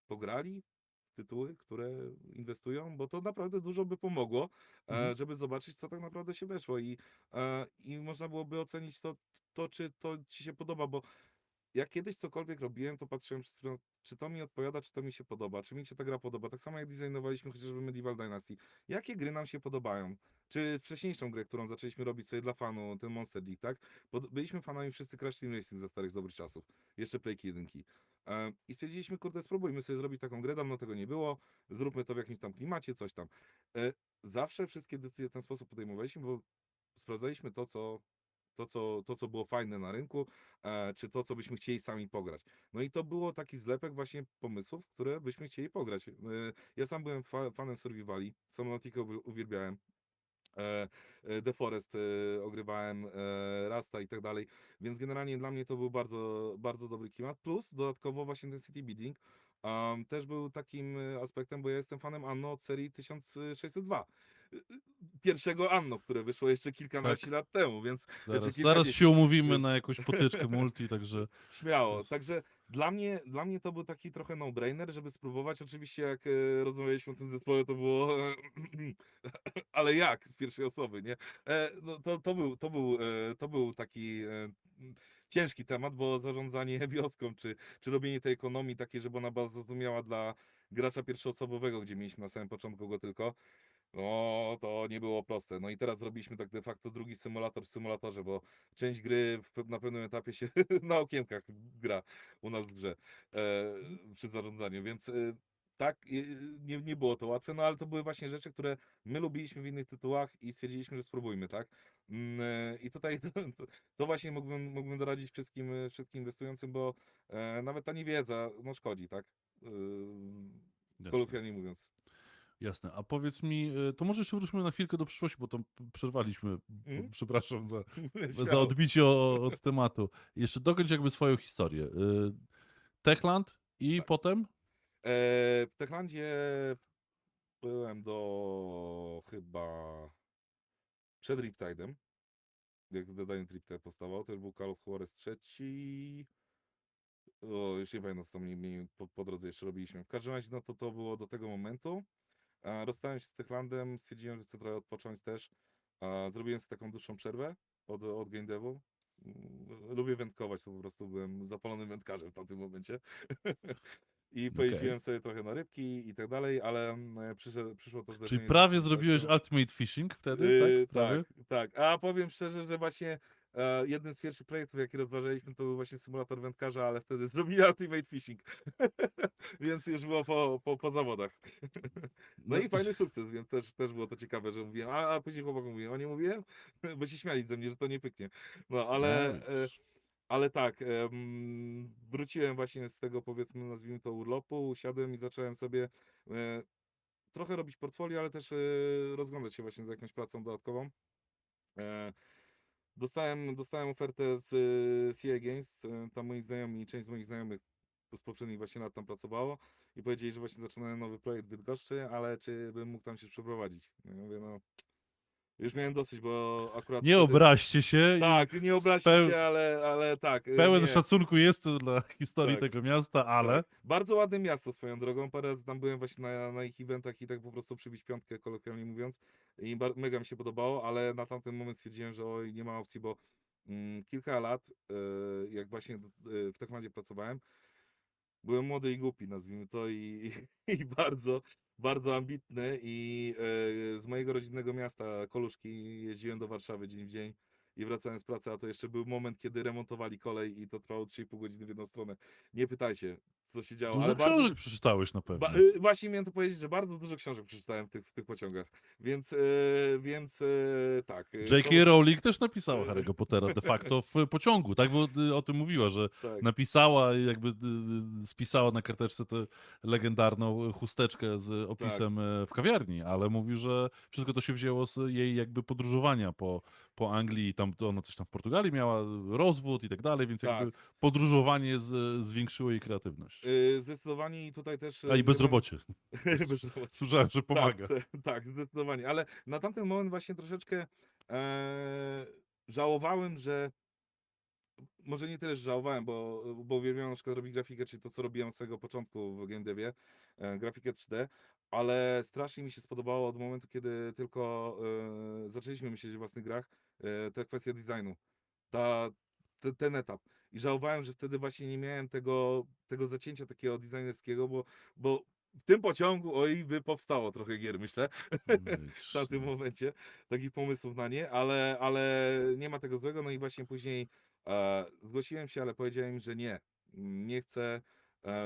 pograli w tytuły, które inwestują, bo to naprawdę dużo by pomogło, Mhm. żeby zobaczyć, co tak naprawdę się weszło i można byłoby ocenić to, czy to ci się podoba, bo jak kiedyś cokolwiek robiłem, to patrzyłem przez chwilę, czy to mi odpowiada, czy to mi się podoba, czy mi się ta gra podoba. Tak samo jak designowaliśmy chociażby Medieval Dynasty. Jakie gry nam się podobają? Czy wcześniejszą grę, którą zaczęliśmy robić sobie dla fanu, ten Monster League, tak? Bo byliśmy fanami wszyscy Crash Team Racing ze starych dobrych czasów. Jeszcze Playki 1. I stwierdziliśmy, kurde, spróbujmy sobie zrobić taką grę, dawno tego nie było, zróbmy to w jakimś tam klimacie, coś tam. E, Zawsze wszystkie decyzje w ten sposób podejmowaliśmy, bo sprawdzaliśmy to, co było fajne na rynku, czy to, co byśmy chcieli sami pograć. No i to było taki zlepek właśnie pomysłów, które byśmy chcieli pograć. Ja sam byłem fanem Survivali, Subnautica uwielbiałem. The Forest ogrywałem, Rasta i tak dalej, więc generalnie dla mnie to był bardzo, bardzo dobry klimat, plus dodatkowo właśnie ten city building też był takim aspektem, bo ja jestem fanem Anno od serii 1602. Y, y, Pierwszego Anno, które wyszło jeszcze kilkanaście Tak, lat temu, więc czy zaraz się kilkadziesiąt, umówimy na więc jakąś potyczkę multi, także śmiało. Także jest dla mnie to był taki trochę no-brainer, żeby spróbować. Oczywiście jak rozmawialiśmy o tym zespole, to było ale jak z pierwszej osoby, nie? No to był taki ciężki temat, bo zarządzanie wioską, czy robienie tej ekonomii takiej, żeby ona była zrozumiała dla gracza pierwszoosobowego, gdzie mieliśmy na samym początku go tylko, no to nie było proste. No i teraz zrobiliśmy tak de facto drugi symulator w symulatorze, bo część gry na pewnym etapie się na okienkach gra u nas w grze przy zarządzaniu, więc tak, nie było to łatwe, no ale to były właśnie rzeczy, które my lubiliśmy w innych tytułach i stwierdziliśmy, że spróbujmy, tak? I tutaj to właśnie mógłbym doradzić wszystkim inwestującym, bo nawet ta niewiedza, no szkodzi, tak? jasne. Kolokwialnie mówiąc. Jasne. A powiedz mi, to może jeszcze wróćmy na chwilkę do przyszłości, bo tam przerwaliśmy. Mhm. Przepraszam za Śmiało. odbicie od tematu. Jeszcze dokończ jakby swoją historię. Techland i Tak. potem? W Techlandzie byłem do chyba przed Riptide'em, jak Dead Island Riptide powstawał, to już był Call of Juarez trzeci. Już nie pamiętam, co tam po drodze jeszcze robiliśmy. W każdym razie, no to było do tego momentu. Rozstałem się z Techlandem, stwierdziłem, że chcę trochę odpocząć też. Zrobiłem sobie taką dłuższą przerwę od game devu. Lubię wędkować, to po prostu byłem zapalonym wędkarzem w tamtym momencie. I Okej. pojeździłem sobie trochę na rybki i tak dalej, ale przyszło to Czyli zderzenie z prawie zrobiłeś rzeczywistością. Ultimate Fishing wtedy, tak? Tak, Prawie? tak. A powiem szczerze, że właśnie jednym z pierwszych projektów, jaki rozważaliśmy, to był właśnie symulator wędkarza, ale wtedy zrobili Ultimate Fishing. Więc już było po zawodach. No No, i fajny sukces, więc też było to ciekawe, że mówiłem, a później chłopakom mówiłem, o nie mówiłem? Bo się śmiali ze mnie, że to nie pyknie. No no ale, widzisz. ale tak, wróciłem właśnie z tego, powiedzmy, nazwijmy to urlopu, usiadłem i zacząłem sobie e, trochę robić portfolio, ale też rozglądać się właśnie za jakąś pracą dodatkową. E, dostałem ofertę z CA Games, tam moi znajomi, część z moich znajomych z poprzednich właśnie lat tam pracowało i powiedzieli, że właśnie zaczynają nowy projekt w Bydgoszczy, ale czy bym mógł tam się przeprowadzić. Ja mówię, no już miałem dosyć, bo akurat Nie wtedy, obraźcie się i tak, nie obraźcie się, ale tak, pełen nie, szacunku jest to dla historii tak. tego miasta, ale Tak. Bardzo ładne miasto swoją drogą. Parę razy tam byłem właśnie na ich eventach i tak po prostu przybić piątkę, kolokwialnie mówiąc. I mega mi się podobało, ale na tamten moment stwierdziłem, że oj, nie ma opcji, bo kilka lat, jak właśnie w Techlandzie pracowałem, byłem młody i głupi, nazwijmy to, i bardzo, bardzo ambitny. I z mojego rodzinnego miasta, Koluszki, jeździłem do Warszawy dzień w dzień i wracałem z pracy, a to jeszcze był moment, kiedy remontowali kolej i to trwało 3,5 godziny w jedną stronę. Nie pytajcie, co się działo, dużo ale bardzo. książek przeczytałeś na pewno. Właśnie miałem to powiedzieć, że bardzo dużo książek przeczytałem w tych pociągach, więc tak, J.K. Rowling też napisała e, Harry'ego Pottera de facto w pociągu, tak? Bo o tym mówiła, że tak, napisała i jakby spisała na karteczce tę legendarną chusteczkę z tak, opisem w kawiarni, ale mówi, że wszystko to się wzięło z jej jakby podróżowania po Anglii i tam to ona coś tam w Portugalii miała, rozwód i tak dalej, więc jakby tak. podróżowanie zwiększyło jej kreatywność. Zdecydowanie i tutaj też A i gdybym. bezrobocie. Bezrobocie. Słyszałem, że Tak, pomaga. tak, zdecydowanie. Ale na tamten moment właśnie troszeczkę żałowałem, że może nie tyle, że żałowałem, bo uwielbiam na przykład robić grafikę, czyli to, co robiłem od samego początku w game devie, grafikę 3D, ale strasznie mi się spodobało od momentu, kiedy tylko zaczęliśmy myśleć o własnych grach, te kwestie designu. Ta, ten etap. I żałowałem, że wtedy właśnie nie miałem tego zacięcia takiego designerskiego, bo w tym pociągu, oj, by powstało trochę gier, myślę, No w widzisz, tamtym no. momencie, takich pomysłów na nie, ale nie ma tego złego. No i właśnie później zgłosiłem się, ale powiedziałem im, że nie, nie chcę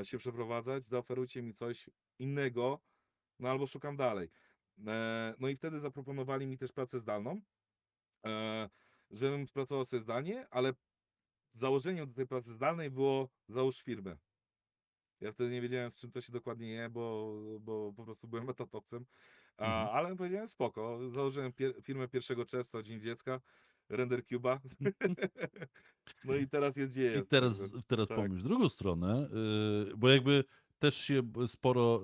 się przeprowadzać, zaoferujcie mi coś innego, no albo szukam dalej. No i wtedy zaproponowali mi też pracę zdalną, e, żebym pracował sobie zdalnie, ale założeniem do tej pracy zdalnej było załóż firmę. Ja wtedy nie wiedziałem, z czym to się dokładnie je, bo po prostu byłem etatowcem, Mhm. ale powiedziałem spoko. Założyłem firmę 1 czerwca, Dzień Dziecka, Render Cube'a. No i teraz jest I dziejec, także teraz tak. pomyśl w drugą stronę, bo jakby też się sporo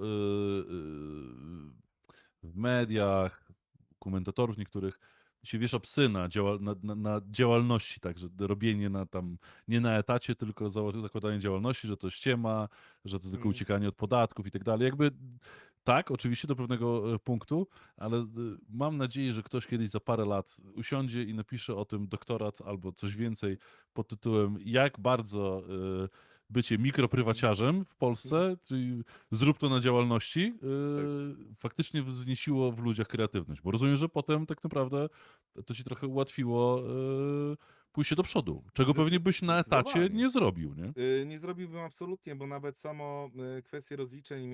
w mediach, komentatorów niektórych się wiesza psy na, na działalności, także robienie na tam, nie na etacie, tylko zakładanie działalności, że to ściema, że to tylko Mm, uciekanie od podatków i tak dalej. Jakby tak, oczywiście do pewnego punktu, ale mam nadzieję, że ktoś kiedyś za parę lat usiądzie i napisze o tym doktorat albo coś więcej pod tytułem jak bardzo bycie mm, mikroprywaciarzem w mm, Polsce, czyli zrób to na działalności, tak. faktycznie wznieciło w ludziach kreatywność. Bo rozumiem, że potem tak naprawdę to ci trochę ułatwiło pójście do przodu, czego pewnie byś na etacie Zdecydowanie. nie zrobił, nie? Nie zrobiłbym absolutnie, bo nawet samo kwestie rozliczeń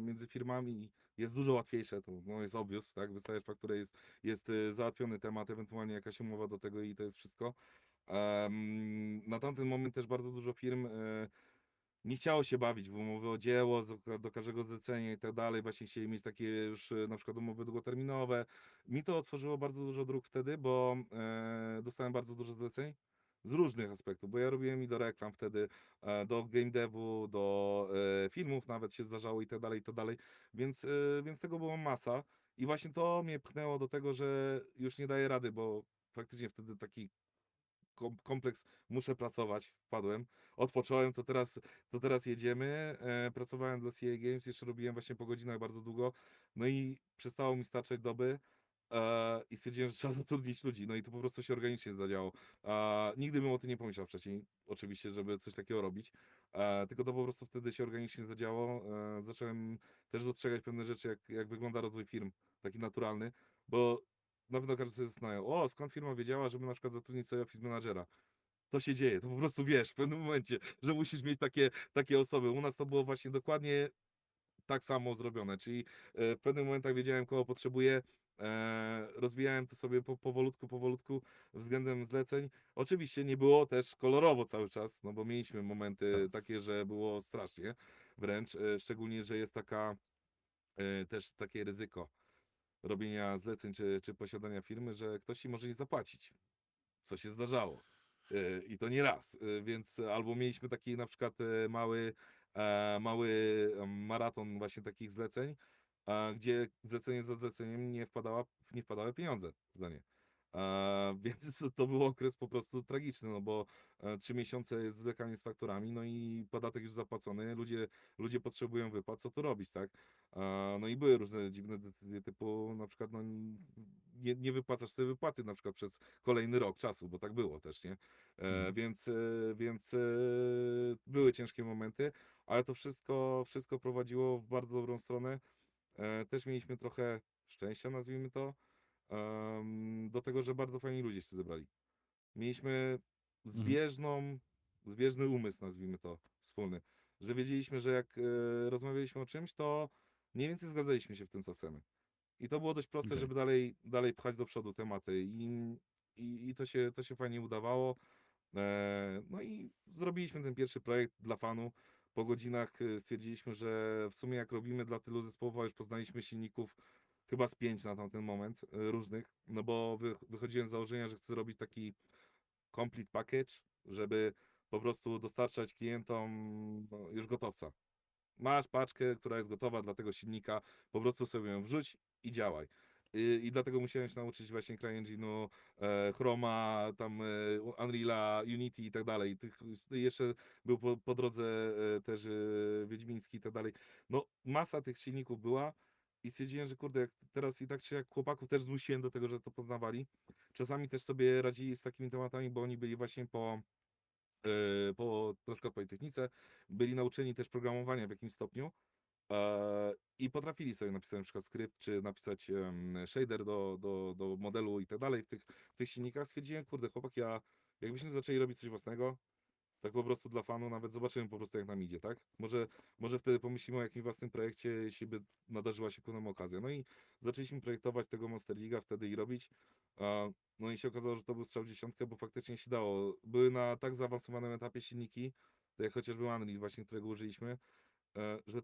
między firmami jest dużo łatwiejsze. To no, jest obvious, tak? Wystajesz fakturę, jest załatwiony temat, ewentualnie jakaś umowa do tego i to jest wszystko. Na tamten moment też bardzo dużo firm nie chciało się bawić w umowy o dzieło, do każdego zlecenia i tak dalej. Właśnie chcieli mieć takie już na przykład umowy długoterminowe. Mi to otworzyło bardzo dużo dróg wtedy, bo dostałem bardzo dużo zleceń z różnych aspektów, bo ja robiłem i do reklam wtedy, do game devu, do filmów nawet się zdarzało i tak dalej, i tak dalej. Więc tego było masa. I właśnie to mnie pchnęło do tego, że już nie daję rady, bo faktycznie wtedy taki kompleks muszę pracować, wpadłem, odpocząłem, to teraz jedziemy. Pracowałem dla CA Games, jeszcze robiłem właśnie po godzinach bardzo długo, no i przestało mi starczać doby. I stwierdziłem, że trzeba zatrudnić ludzi, no i to po prostu się organicznie zadziało. Nigdy bym o tym nie pomyślał wcześniej, oczywiście, żeby coś takiego robić, tylko to po prostu wtedy się organicznie zadziało. Zacząłem też dostrzegać pewne rzeczy, jak wygląda rozwój firm, taki naturalny, bo na pewno każdy sobie zastanawiał, o, skąd firma wiedziała, żeby na przykład zatrudnić sobie office managera. To się dzieje, to po prostu wiesz w pewnym momencie, że musisz mieć takie osoby. U nas to było właśnie dokładnie tak samo zrobione, czyli w pewnych momentach wiedziałem, kogo potrzebuję, rozwijałem to sobie powolutku względem zleceń. Oczywiście nie było też kolorowo cały czas, no bo mieliśmy Tak. momenty takie, że było strasznie wręcz, szczególnie, że jest też takie ryzyko robienia zleceń czy posiadania firmy, że ktoś ci może nie zapłacić, co się zdarzało. I to nie raz, więc albo mieliśmy taki na przykład mały maraton właśnie takich zleceń, gdzie zlecenie za zleceniem nie wpadały pieniądze za nie. Więc to był okres po prostu tragiczny, no bo 3 miesiące jest zwlekanie z fakturami, no i podatek już zapłacony, ludzie potrzebują wypłat, co tu robić, tak? No i były różne dziwne decyzje typu na przykład no, nie wypłacasz sobie wypłaty na przykład przez kolejny rok czasu, bo tak było też, nie? Mhm. Więc były ciężkie momenty, ale to wszystko prowadziło w bardzo dobrą stronę. Też mieliśmy trochę szczęścia, nazwijmy to, do tego, że bardzo fajni ludzie się zebrali. Mieliśmy Mhm. zbieżny umysł, nazwijmy to, wspólny, że wiedzieliśmy, że jak rozmawialiśmy o czymś, to mniej więcej zgadzaliśmy się w tym, co chcemy. I to było dość proste, Okej. żeby dalej pchać do przodu tematy i to się fajnie udawało. No i zrobiliśmy ten pierwszy projekt dla fanu. Po godzinach stwierdziliśmy, że w sumie jak robimy dla tylu zespołów, a już poznaliśmy silników chyba z 5 na tamten moment różnych, no bo wychodziłem z założenia, że chcę robić taki complete package, żeby po prostu dostarczać klientom no, już gotowca. Masz paczkę, która jest gotowa dla tego silnika, po prostu sobie ją wrzuć i działaj. I dlatego musiałem się nauczyć właśnie CryEngine'u, Chroma, tam Unreal'a, Unity i tak dalej. Jeszcze był po drodze też Wiedźmiński i tak dalej. No masa tych silników była i stwierdziłem, że kurde, jak teraz i tak się jak chłopaków też zmusiłem do tego, że to poznawali. Czasami też sobie radzili z takimi tematami, bo oni byli właśnie po na przykład Politechnice, byli nauczeni też programowania w jakimś stopniu i potrafili sobie napisać na przykład skrypt, czy napisać shader do modelu i tak dalej w tych silnikach. Stwierdziłem, kurde, chłopak, jakbyśmy zaczęli robić coś własnego, tak po prostu dla fanu, nawet zobaczymy po prostu jak nam idzie, tak? Może wtedy pomyślimy o jakimś własnym projekcie, jeśli by nadarzyła się ku nam okazja. No i zaczęliśmy projektować tego Monster League'a wtedy i robić. No i się okazało, że to był strzał w dziesiątkę, bo faktycznie się dało. Były na tak zaawansowanym etapie silniki, tak jak chociażby Unreal właśnie, którego użyliśmy, że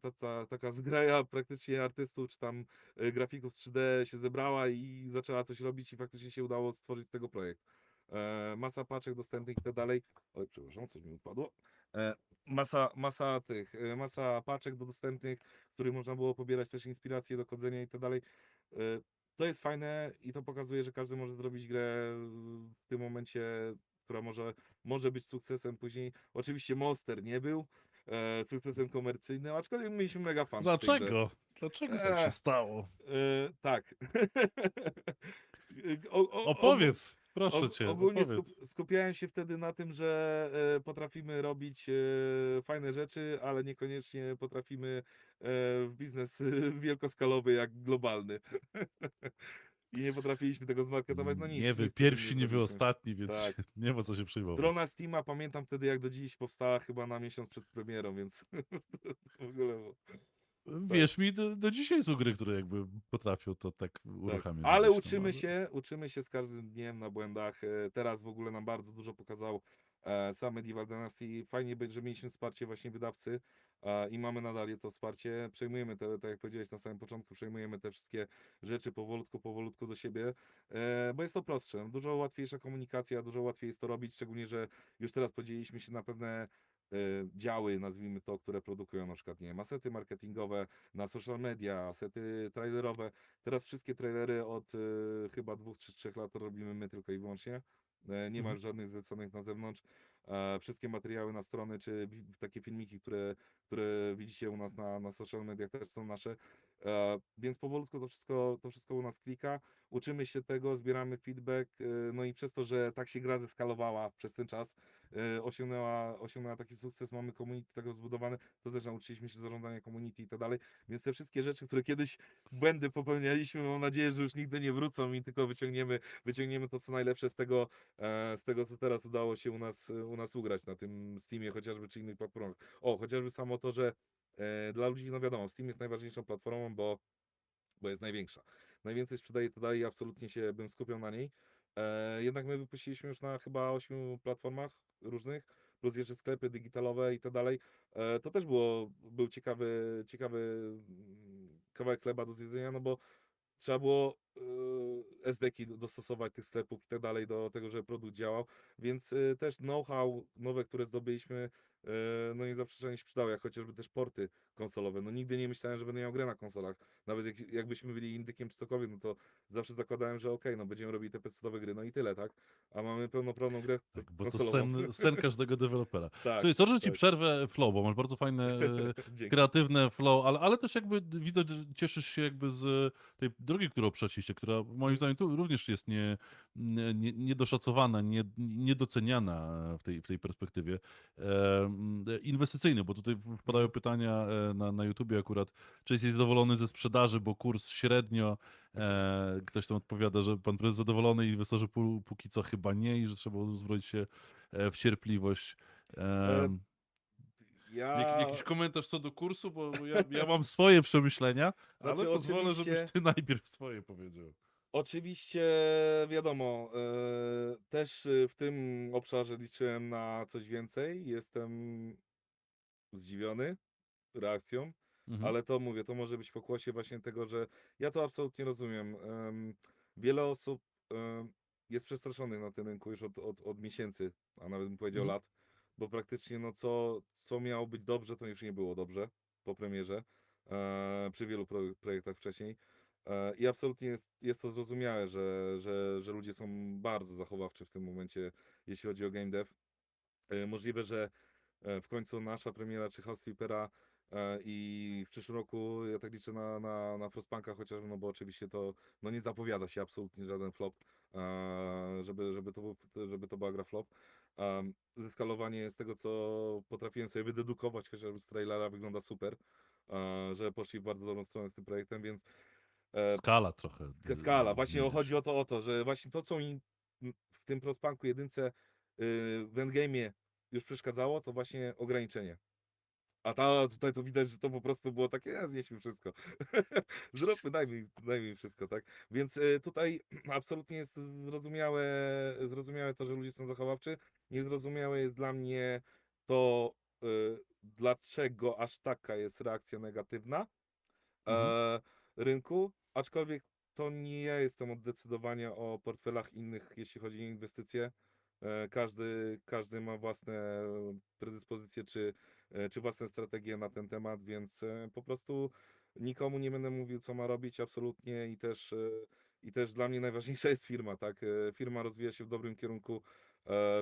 taka zgraja praktycznie artystów, czy tam grafików 3D się zebrała i zaczęła coś robić i faktycznie się udało stworzyć z tego projekt. Masa paczek dostępnych i tak dalej. Oj, przepraszam, coś mi upadło. Masa paczek dostępnych, z których można było pobierać też inspiracje do kodzenia i tak dalej. E, To jest fajne i to pokazuje, że każdy może zrobić grę w tym momencie, która może być sukcesem później. Oczywiście Monster nie był sukcesem komercyjnym, aczkolwiek mieliśmy mega fan przy tej grze. Dlaczego? Dlaczego tak się E, stało? tak. O, o, ogó- Opowiedz, proszę cię, Ogólnie opowiedz. skupiałem się wtedy na tym, że potrafimy robić fajne rzeczy, ale niekoniecznie potrafimy w biznes wielkoskalowy jak globalny. I nie potrafiliśmy tego zmarketować. No nic, Nie wy nic przy tym nie pierwsi, nie wy zrobiliśmy. ostatni, więc się Tak. nie ma co się przejmować. Strona Steama pamiętam wtedy jak do dziś powstała chyba na miesiąc przed premierą, więc to w ogóle było. Tak. Wierz mi, do dzisiaj są gry, które jakby potrafią to tak Tak, uruchamiać ale gdzieś tam, ale... uczymy się z każdym dniem na błędach. Teraz w ogóle nam bardzo dużo pokazał sam Medieval Dynasty. Fajnie być, że mieliśmy wsparcie właśnie wydawcy i mamy nadal to wsparcie. Przejmujemy tak jak powiedziałeś na samym początku, przejmujemy te wszystkie rzeczy powolutku do siebie, bo jest to prostsze. Dużo łatwiejsza komunikacja, dużo łatwiej jest to robić, szczególnie, że już teraz podzieliliśmy się na pewne działy, nazwijmy to, które produkują na przykład, nie wiem, asety marketingowe, na social media, asety trailerowe. Teraz wszystkie trailery od chyba 2 czy 3 lat robimy my tylko i wyłącznie. Nie ma Mhm. już żadnych zleconych na zewnątrz. Wszystkie materiały na strony, czy takie filmiki, które widzicie u nas na social mediach, też są nasze. Więc powolutku to wszystko u nas klika. Uczymy się tego, zbieramy feedback, no i przez to, że tak się gra zeskalowała przez ten czas, osiągnęła taki sukces, mamy community tak rozbudowane, to też nauczyliśmy się zarządzania community i tak dalej, więc te wszystkie rzeczy, które kiedyś błędy popełnialiśmy, mam nadzieję, że już nigdy nie wrócą i tylko wyciągniemy to, co najlepsze z tego, co teraz udało się u nas ugrać na tym Steamie chociażby, czy innych platformach. Chociażby samo to, że dla ludzi, no wiadomo, Steam jest najważniejszą platformą, bo jest największa. Najwięcej sprzedaje to dalej i absolutnie się bym skupiał na niej. Jednak my wypuściliśmy już na chyba 8 platformach różnych, plus jeszcze sklepy digitalowe i tak dalej. To też był ciekawy kawałek chleba do zjedzenia, no bo trzeba było SDK dostosować tych sklepów i tak dalej do tego, żeby produkt działał, więc też know-how nowe, które zdobyliśmy, no niezaprzeczalnie się przydało, jak chociażby też porty konsolowe. No nigdy nie myślałem, że będę miał grę na konsolach. Nawet jakbyśmy byli indykiem czy cokolwiek, no to zawsze zakładałem, że okej, no będziemy robili te PC-owe gry, no i tyle, tak? A mamy pełnoprawną grę Tak, bo to konsolową. sen każdego dewelopera. Tak, Słuchaj, sorry, że ci tak. przerwę flow, bo masz bardzo fajne, Dzięki. kreatywne flow, ale też jakby widać, że cieszysz się jakby z tej drogi, którą przeszliście, która moim zdaniem tu również jest niedoszacowana, niedoceniana w tej perspektywie inwestycyjnej, bo tutaj wpadają Mhm. pytania na YouTubie akurat, czy jesteś zadowolony ze sprzedaży, bo kurs średnio, ktoś tam odpowiada, że pan prezes zadowolony, inwestorzy póki co chyba nie i że trzeba uzbroić się w cierpliwość. E, Em, ja, jakiś komentarz co do kursu, bo ja mam swoje przemyślenia, ale znaczy pozwolę, żebyś oczywiście. ty najpierw swoje powiedział. Oczywiście, wiadomo, też w tym obszarze liczyłem na coś więcej. Jestem zdziwiony reakcją, Mhm, ale to mówię, to może być pokłosie właśnie tego, że ja to absolutnie rozumiem. Wiele osób jest przestraszonych na tym rynku już od miesięcy, a nawet bym powiedział mhm, lat, bo praktycznie no co miało być dobrze, to już nie było dobrze po premierze, przy wielu projektach wcześniej. I absolutnie jest to zrozumiałe, że ludzie są bardzo zachowawczy w tym momencie, jeśli chodzi o game dev. Możliwe, że w końcu nasza premiera czy House Sweepera i w przyszłym roku ja tak liczę na Frostpunka chociażby, no bo oczywiście to no nie zapowiada się absolutnie żaden flop, żeby to była gra flop. Zeskalowanie z tego, co potrafiłem sobie wydedukować chociażby z trailera, wygląda super, że poszli w bardzo dobrą stronę z tym projektem, więc e, skala trochę skala. Właśnie zmienia chodzi się. o to, że właśnie to, co mi w tym Frostpunku jedynce w endgame'ie już przeszkadzało, to właśnie ograniczenie. A tutaj to widać, że to po prostu było takie, znieśmy wszystko. Zróbmy, dajmy im wszystko, tak? Więc tutaj absolutnie jest zrozumiałe to, że ludzie są zachowawczy. Niezrozumiałe jest dla mnie to, dlaczego aż taka jest reakcja negatywna Mhm. rynku, aczkolwiek to nie ja jestem od decydowania o portfelach innych, jeśli chodzi o inwestycje. Każdy ma własne predyspozycje czy własne strategie na ten temat, więc po prostu nikomu nie będę mówił, co ma robić, absolutnie i też dla mnie najważniejsza jest firma, tak? Firma rozwija się w dobrym kierunku.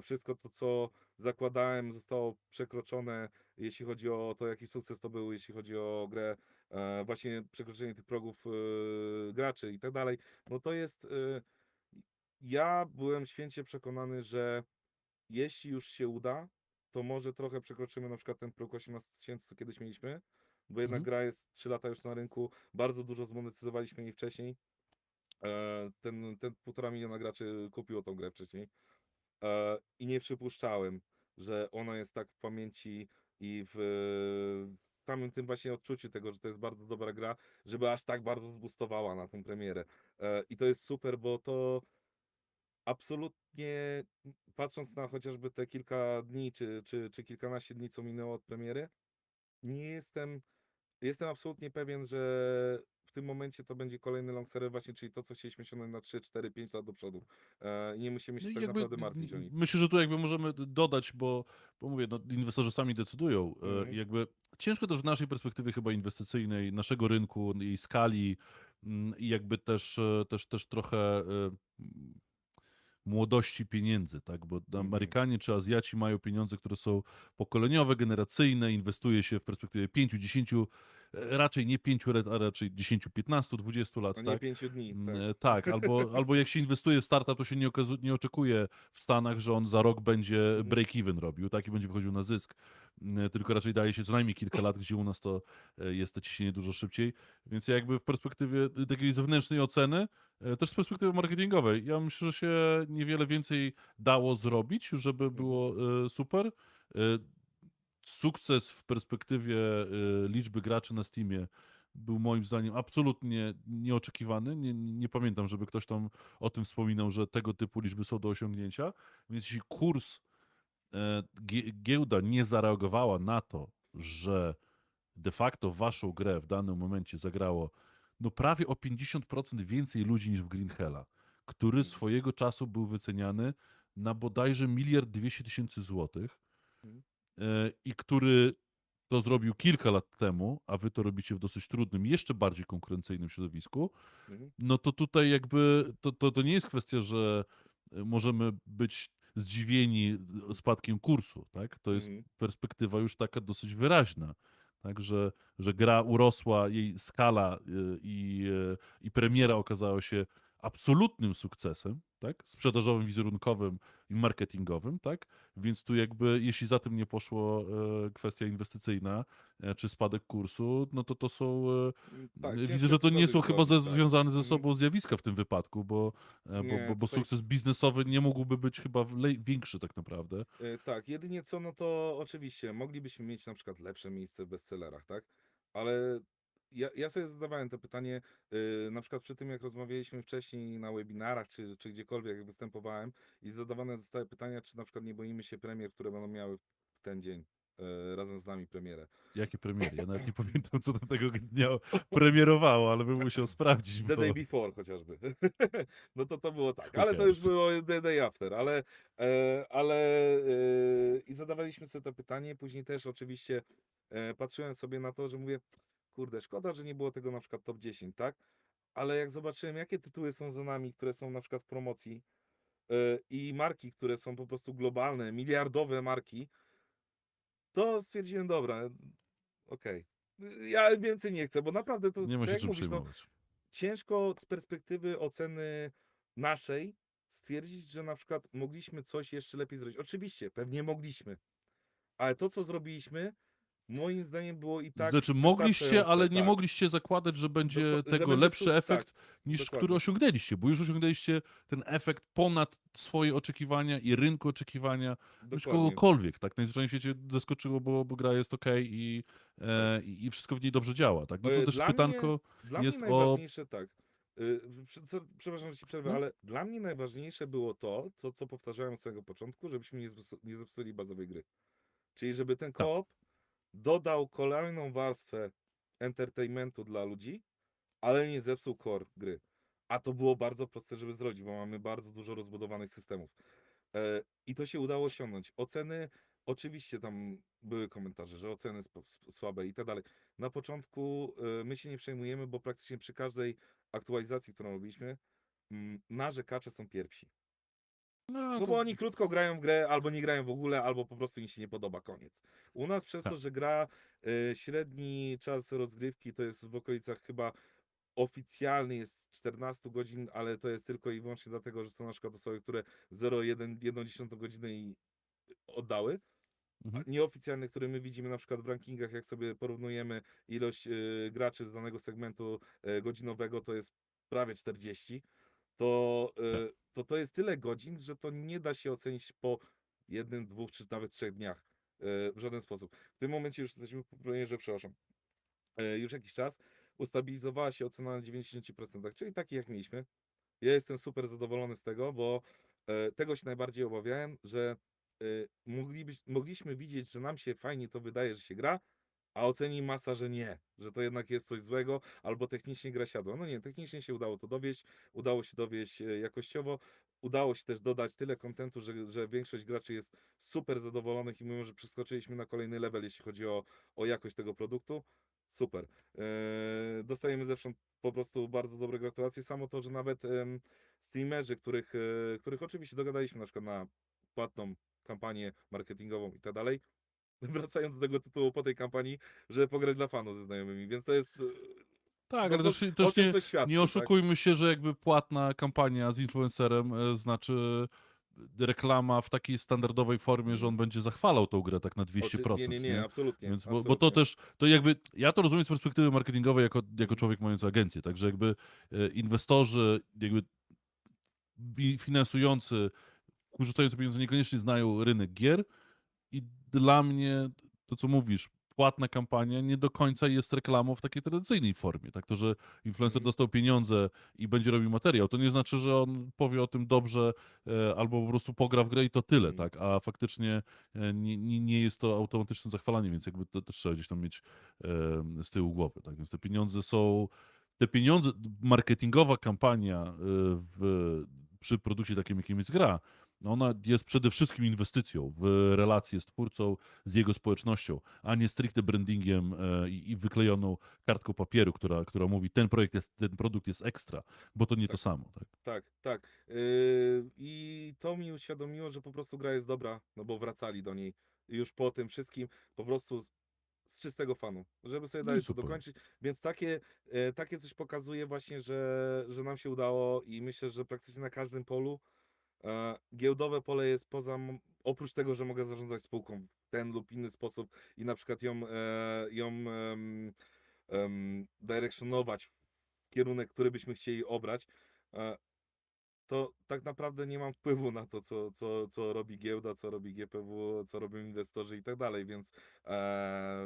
Wszystko to, co zakładałem, zostało przekroczone, jeśli chodzi o to, jaki sukces to był, jeśli chodzi o grę, właśnie przekroczenie tych progów graczy i tak dalej. No to jest. Ja byłem święcie przekonany, że jeśli już się uda, to może trochę przekroczymy na przykład ten próg 18 tysięcy, co kiedyś mieliśmy, bo jednak Mhm. gra jest 3 lata już na rynku, bardzo dużo zmonetyzowaliśmy jej wcześniej. Ten 1,5 miliona graczy kupiło tą grę wcześniej. I nie przypuszczałem, że ona jest tak w pamięci i w samym tym właśnie odczuciu tego, że to jest bardzo dobra gra, żeby aż tak bardzo zbustowała na tę premierę. I to jest super, bo to absolutnie, patrząc na chociażby te kilka dni, czy kilkanaście dni, co minęło od premiery, nie jestem absolutnie pewien, że w tym momencie to będzie kolejny longseller właśnie, czyli to, co chcieliśmy osiągnąć na 3, 4, 5 lat do przodu. I nie musimy No się i tak jakby naprawdę martwić o nic. myślę, że tu jakby możemy dodać, bo mówię, no, inwestorzy sami decydują. I Mhm. jakby ciężko też w naszej perspektywie chyba inwestycyjnej, naszego rynku i skali i jakby też trochę młodości pieniędzy, tak? Bo Mhm. Amerykanie czy Azjaci mają pieniądze, które są pokoleniowe, generacyjne, inwestuje się w perspektywie 5, 10, raczej nie 5 lat, a raczej 10, 15, 20 A lat, nie tak? 5 dni, tak. Tak, albo jak się inwestuje w startup, to się nie oczekuje w Stanach, że on za rok będzie Mhm. break-even robił, tak? I będzie wychodził na zysk. Tylko raczej daje się co najmniej kilka lat, gdzie u nas to jest to ciśnienie dużo szybciej. Więc ja jakby w perspektywie takiej zewnętrznej oceny, też z perspektywy marketingowej, ja myślę, że się niewiele więcej dało zrobić, żeby Mhm. było super. E, Sukces w perspektywie liczby graczy na Steamie był moim zdaniem absolutnie nieoczekiwany. Nie pamiętam, żeby ktoś tam o tym wspominał, że tego typu liczby są do osiągnięcia. Więc jeśli kurs, giełda nie zareagowała na to, że de facto w waszą grę w danym momencie zagrało no prawie o 50% więcej ludzi niż w Green Hella, który Mhm. swojego czasu był wyceniany na bodajże 1,2 miliard złotych, Mhm. i który to zrobił kilka lat temu, a wy to robicie w dosyć trudnym, jeszcze bardziej konkurencyjnym środowisku, Mhm. no to tutaj jakby to nie jest kwestia, że możemy być zdziwieni spadkiem kursu, tak? To jest Mhm. perspektywa już taka dosyć wyraźna, tak? Że gra urosła, jej skala i premiera okazała się absolutnym sukcesem, tak? Sprzedażowym, wizerunkowym i marketingowym, tak? Więc tu jakby, jeśli za tym nie poszło kwestia inwestycyjna, czy spadek kursu, no to są Tak, widzę, ciężko że jest to nie cokolwiek są chyba zrobić, tak. związane ze Mhm. sobą zjawiska w tym wypadku, Nie, bo tutaj sukces biznesowy nie mógłby być chyba większy tak naprawdę. tak, jedynie co, no to oczywiście moglibyśmy mieć na przykład lepsze miejsce w bestsellerach, tak? Ale ja sobie zadawałem to pytanie, na przykład przy tym, jak rozmawialiśmy wcześniej na webinarach, czy gdziekolwiek, jak występowałem i zadawane zostały pytania, czy na przykład nie boimy się premier, które będą miały w ten dzień razem z nami premierę. Jakie premiery? Ja nawet nie pamiętam, co tam tego dnia premierowało, ale bym musiał sprawdzić, The Day bo Before chociażby. No to było tak, who ale to już cares? było The Day After, ale i zadawaliśmy sobie to pytanie, później też oczywiście patrzyłem sobie na to, że mówię, kurde, szkoda, że nie było tego na przykład top 10, tak? Ale jak zobaczyłem, jakie tytuły są za nami, które są na przykład w promocji i marki, które są po prostu globalne, miliardowe marki, to stwierdziłem, dobra, okej. Ja więcej nie chcę, bo naprawdę to, Nie ma tak się jak czym mówisz, no, przejmować. ciężko z perspektywy oceny naszej stwierdzić, że na przykład mogliśmy coś jeszcze lepiej zrobić. Oczywiście, pewnie mogliśmy, ale to, co zrobiliśmy, moim zdaniem było i tak Znaczy mogliście, wystarczające, ale nie tak. mogliście zakładać, że będzie Że tego będzie lepszy tak, efekt niż który dokładnie, osiągnęliście, bo już osiągnęliście ten efekt ponad swoje oczekiwania i rynku oczekiwania, już dokładnie. kogokolwiek, tak? Najzwyczajniej w świecie zaskoczyło, bo gra jest okej Tak. i wszystko w niej dobrze działa, tak? No to też Dla mnie, pytanko dla mnie jest o... najważniejsze, tak, przepraszam, że ci przerwę, No, ale dla mnie najważniejsze było to, co powtarzałem od samego początku, żebyśmy nie zepsuli bazowej gry. Czyli żeby ten tak. koop dodał kolejną warstwę entertainmentu dla ludzi, ale nie zepsuł core gry. A to było bardzo proste, żeby zrobić, bo mamy bardzo dużo rozbudowanych systemów. I to się udało osiągnąć. Oceny, oczywiście tam były komentarze, że oceny słabe i tak dalej. Na początku my się nie przejmujemy, bo praktycznie przy każdej aktualizacji, którą robiliśmy, narzekacze są pierwsi. No No bo to oni krótko grają w grę, albo nie grają w ogóle, albo po prostu im się nie podoba, koniec. U nas przez tak. to, że gra, średni czas rozgrywki to jest w okolicach chyba oficjalny jest 14 godzin, ale to jest tylko i wyłącznie dlatego, że są na przykład osoby, które 0,1 godzinę i oddały. A Mhm. nieoficjalne, które my widzimy na przykład w rankingach, jak sobie porównujemy ilość graczy z danego segmentu godzinowego, to jest prawie 40. To, Tak. to jest tyle godzin, że to nie da się ocenić po jednym, dwóch, czy nawet 3 dniach w żaden sposób. W tym momencie już jesteśmy po premierze, przepraszam, już jakiś czas, ustabilizowała się ocena na 90%, czyli taki jak mieliśmy. Ja jestem super zadowolony z tego, bo tego się najbardziej obawiałem, że mogliśmy widzieć, że nam się fajnie to wydaje, że się gra, a oceni masa, że nie, że to jednak jest coś złego, albo technicznie gra siadła. No nie, technicznie się udało to dowieść, udało się dowieść jakościowo, udało się też dodać tyle kontentu, że większość graczy jest super zadowolonych i mimo, że przeskoczyliśmy na kolejny level, jeśli chodzi o jakość tego produktu, super. Dostajemy zewsząd po prostu bardzo dobre gratulacje. Samo to, że nawet streamerzy, których oczywiście dogadaliśmy na przykład na płatną kampanię marketingową i tak dalej, wracają do tego tytułu po tej kampanii, żeby pograć dla fanów ze znajomymi, więc to jest, Tak, no ale to też, o też czym nie, to nie świadczy, tak? oszukujmy się, że jakby płatna kampania z influencerem znaczy reklama w takiej standardowej formie, że Mhm. on będzie zachwalał tą grę tak na Nie, 200%, nie, nie, nie? absolutnie, Więc, bo to absolutnie. też, to jakby, ja to rozumiem z perspektywy marketingowej jako Mhm. człowiek mający agencję, także jakby inwestorzy, jakby finansujący, korzystający pieniądze niekoniecznie znają rynek gier i dla mnie to, co mówisz, płatna kampania nie do końca jest reklamą w takiej tradycyjnej formie. Tak, to, że influencer Mhm. dostał pieniądze i będzie robił materiał, to nie znaczy, że on powie o tym dobrze albo po prostu pogra w grę i to tyle, Mhm. tak? A faktycznie nie jest to automatyczne zachwalanie, więc jakby to trzeba gdzieś tam mieć z tyłu głowy, tak? Więc te pieniądze, marketingowa kampania przy produkcie takim, jakim jest gra, no ona jest przede wszystkim inwestycją w relacje z twórcą, z jego społecznością, a nie stricte brandingiem i wyklejoną kartką papieru, która mówi, ten produkt jest ekstra, bo to nie to Tak, samo. Tak? tak, tak. I to mi uświadomiło, że po prostu gra jest dobra, no bo wracali do niej już po tym wszystkim, po prostu z czystego fanu, żeby sobie No i dalej to super. dokończyć, więc takie coś pokazuje właśnie, że nam się udało i myślę, że praktycznie na każdym polu giełdowe pole jest oprócz tego, że mogę zarządzać spółką w ten lub inny sposób i na przykład directionować w kierunek, który byśmy chcieli obrać, e, to tak naprawdę nie mam wpływu na to, co robi giełda, co robi GPW, co robią inwestorzy i tak dalej,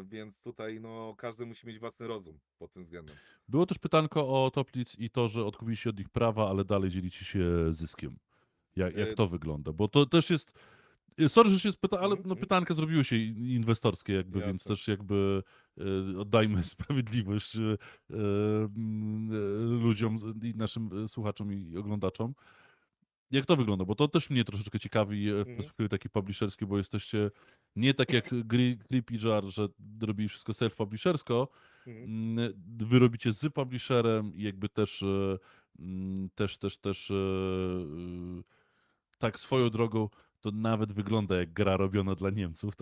więc tutaj no, każdy musi mieć własny rozum pod tym względem. Było też pytanko o Toplic i to, że odkupiliście od nich prawa, ale dalej dzielicie się zyskiem. Jak E, to wygląda? Bo to też jest. Sorry, że się spyta, ale mhm, no mhm, pytanka zrobiły się inwestorskie jakby, więc jasne. też jakby oddajmy sprawiedliwość ludziom i naszym słuchaczom i oglądaczom. Jak to wygląda? Bo to też mnie troszeczkę ciekawi w Mhm, perspektywie takiej publisherskiej, bo jesteście nie tak jak Creepy Jar, że robili wszystko self-publishersko, mhm. wy robicie z publisherem i jakby też tak swoją drogą to nawet wygląda jak gra robiona dla Niemców,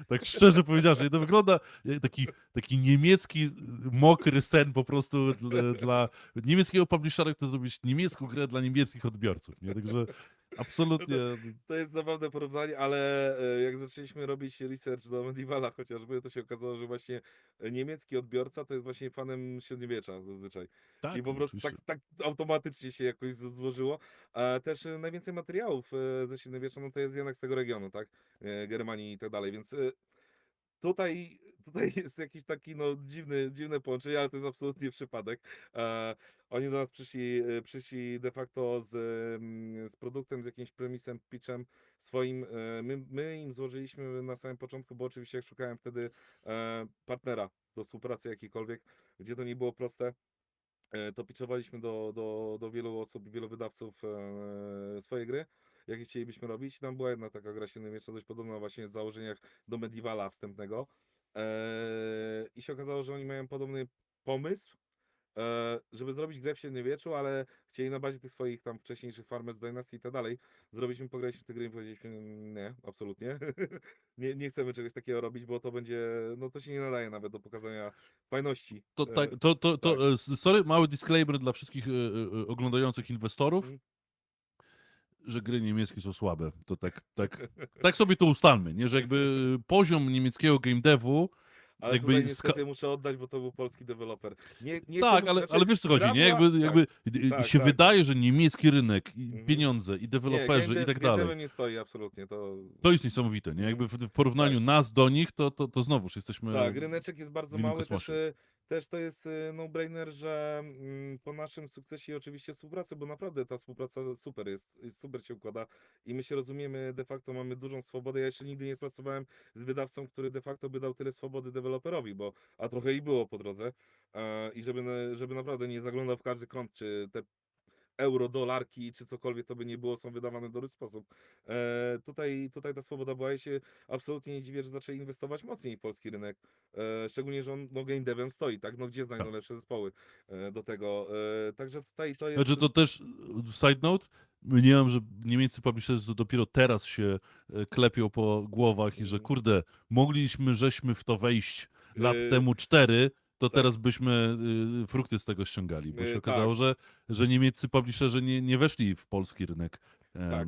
tak szczerze powiedziawszy. To wygląda jak taki niemiecki, mokry sen po prostu dla niemieckiego publishera, który zrobić niemiecką grę dla niemieckich odbiorców, nie? Także No absolutnie to jest zabawne porównanie, ale jak zaczęliśmy robić research do Medievala chociażby, to się okazało, że właśnie niemiecki odbiorca to jest właśnie fanem średniowiecza zazwyczaj. I tak, po prostu tak, oczywiście. tak automatycznie się jakoś złożyło. A też najwięcej materiałów ze średniowiecza, no to jest jednak z tego regionu, tak? Germanii i tak dalej, więc tutaj jest jakiś taki no, dziwne połączenie, ale to jest absolutnie przypadek. Oni do nas przyszli de facto z produktem, z jakimś premisem, pitchem swoim. My im złożyliśmy na samym początku, bo oczywiście jak szukałem wtedy partnera do współpracy jakiejkolwiek, gdzie to nie było proste, to pitchowaliśmy do wielu osób, wielu wydawców swoje gry, jakie chcielibyśmy robić. Tam była jedna taka gra średniowieczna, dość podobna właśnie w założeniach do Medievala wstępnego. I się okazało, że oni mają podobny pomysł, żeby zrobić grę w średniowieczu, ale chcieli na bazie tych swoich tam wcześniejszych Farmers Dynasty i tak dalej. Zrobiliśmy, pograliśmy w tę grę i powiedzieliśmy nie, absolutnie. Nie chcemy czegoś takiego robić, bo to będzie, no to się nie nadaje nawet do pokazania fajności. To tak, Tak. sorry, mały disclaimer dla wszystkich oglądających inwestorów, Mhm. że gry niemieckie są słabe. To tak sobie to ustalmy, nie? Że jakby poziom niemieckiego game devu Ale tutaj jakby niestety muszę oddać, bo to był polski deweloper. Nie chcę tak, mówić, znaczy ale wiesz co chodzi, gra nie? była, Jakby tak, się tak, tak. wydaje, że niemiecki rynek, i Mhm. pieniądze i Nie, deweloperzy i tak game dalej, devem nie stoi absolutnie, to... to jest niesamowite, nie? Mhm. Jakby w porównaniu Tak. nas do nich, to znowuż jesteśmy Tak, ryneczek jest bardzo w innym mały, kosmosie. też to jest no-brainer, że po naszym sukcesie i oczywiście współpracy, bo naprawdę ta współpraca super się układa i my się rozumiemy, de facto mamy dużą swobodę. Ja jeszcze nigdy nie pracowałem z wydawcą, który de facto by dał tyle swobody deweloperowi, a trochę i było po drodze. I żeby naprawdę nie zaglądał w każdy kąt, czy te euro, dolarki, czy cokolwiek to by nie było, są wydawane w dobry sposób. Tutaj ta swoboda była. Ja się absolutnie nie dziwię, że zaczęli inwestować mocniej w polski rynek. Szczególnie, że on no, game devem stoi, tak? No gdzie znajdą Tak. lepsze zespoły do tego. Także tutaj to jest... Znaczy to też, side note, mniemam, że niemieccy publisherzy dopiero teraz się klepią po głowach i że mm, kurde, mogliśmy żeśmy w to wejść lat yy, temu 4, to tak, teraz byśmy frukty z tego ściągali, bo się tak, okazało, że niemieccy publisherzy nie weszli w polski rynek tak.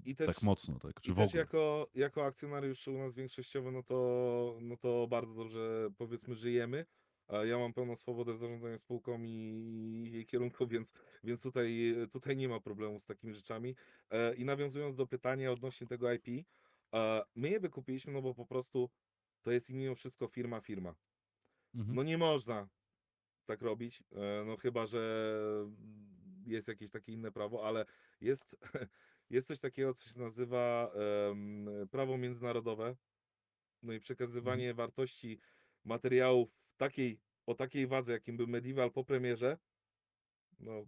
I tak też mocno, tak, czy I w też ogóle. jako akcjonariusz u nas większościowy, no to bardzo dobrze powiedzmy żyjemy. A ja mam pełną swobodę w zarządzaniu spółką i jej kierunku, więc tutaj nie ma problemu z takimi rzeczami. I nawiązując do pytania odnośnie tego IP, my je wykupiliśmy, no bo po prostu to jest mimo wszystko firma. Mhm. No nie można tak robić, no chyba, że jest jakieś takie inne prawo, ale jest, jest coś takiego, co się nazywa prawo międzynarodowe, no i Mhm. przekazywanie wartości materiałów o takiej wadze, jakim był Medieval po premierze, no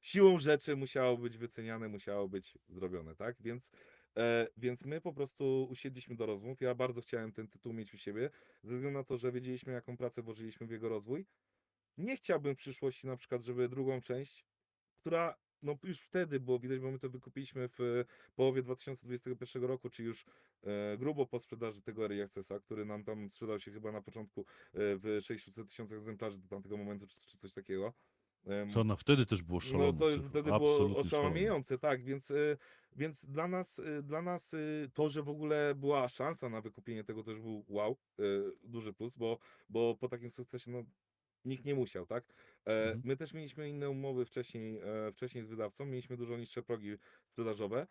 siłą rzeczy musiało być wyceniane, musiało być zrobione, tak? Więc my po prostu usiedliśmy do rozmów. Ja bardzo chciałem ten tytuł mieć u siebie, ze względu na to, że wiedzieliśmy, jaką pracę włożyliśmy w jego rozwój. Nie chciałbym w przyszłości na przykład, żeby drugą część, która no już wtedy było widać, bo my to wykupiliśmy w połowie 2021 roku, czy już grubo po sprzedaży tego Early Accessa, który nam tam sprzedał się chyba na początku w 600 tysięcy egzemplarzy do tamtego momentu, czy coś takiego. Co Em, na wtedy też było no szaloną to cyfrą, wtedy było absolutnie szaloną. oszałamiające, tak, więc dla nas to, że w ogóle była szansa na wykupienie tego też był wow, duży plus, bo po takim sukcesie no, nikt nie musiał, tak? Mhm. My też mieliśmy inne umowy wcześniej z wydawcą, mieliśmy dużo niższe progi sprzedażowe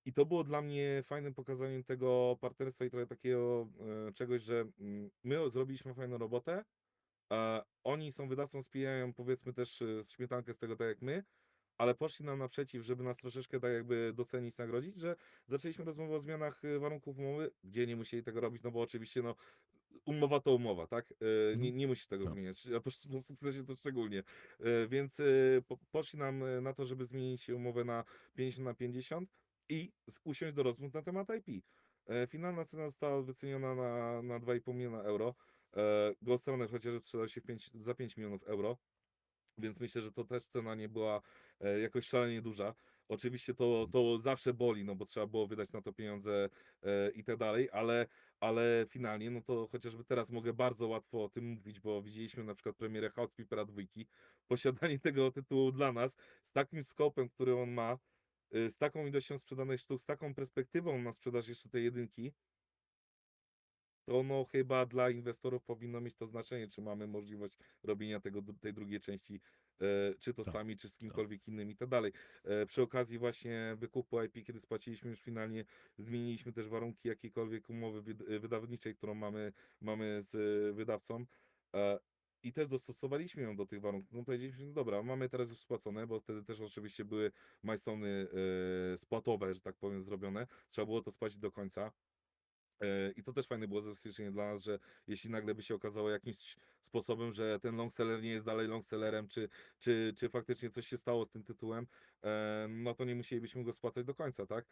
i to było dla mnie fajnym pokazaniem tego partnerstwa i trochę takiego czegoś, że my zrobiliśmy fajną robotę, oni są wydawcą, spijają powiedzmy też śmietankę z tego tak jak my, ale poszli nam naprzeciw, żeby nas troszeczkę tak jakby docenić, nagrodzić, że zaczęliśmy rozmowę o zmianach warunków umowy, gdzie nie musieli tego robić, no bo oczywiście no umowa to umowa, tak? Nie, Mhm. nie musisz tego Tak. zmieniać, a po sukcesie to szczególnie. Więc poszli nam na to, żeby zmienić umowę na 50/50 i usiąść do rozmów na temat IP. Finalna cena została wyceniona na 2,5 miliona euro. Ghost Runner chociażby sprzedał się za 5 milionów euro. Więc myślę, że to też cena nie była jakoś szalenie duża. Oczywiście to zawsze boli, no bo trzeba było wydać na to pieniądze i tak dalej, ale finalnie, no to chociażby teraz mogę bardzo łatwo o tym mówić, bo widzieliśmy na przykład premierę Housekeepera 2. Posiadanie tego tytułu dla nas, z takim skopem, który on ma, z taką ilością sprzedanych sztuk, z taką perspektywą na sprzedaż jeszcze tej jedynki, to no chyba dla inwestorów powinno mieć to znaczenie, czy mamy możliwość robienia tej drugiej części, czy to Tak. sami, czy z Tak. kimkolwiek innym i tak dalej. Przy okazji właśnie wykupu IP, kiedy spłaciliśmy już finalnie, zmieniliśmy też warunki jakiejkolwiek umowy wydawniczej, którą mamy z wydawcą. e, I też dostosowaliśmy ją do tych warunków. No powiedzieliśmy, no dobra, mamy teraz już spłacone, bo wtedy też oczywiście były milestone'y spłatowe, że tak powiem, zrobione. Trzeba było to spłacić do końca. I to też fajne było zabezpieczenie dla nas, że jeśli nagle by się okazało jakimś sposobem, że ten longseller nie jest dalej longsellerem, czy faktycznie coś się stało z tym tytułem, no to nie musielibyśmy go spłacać do końca, tak?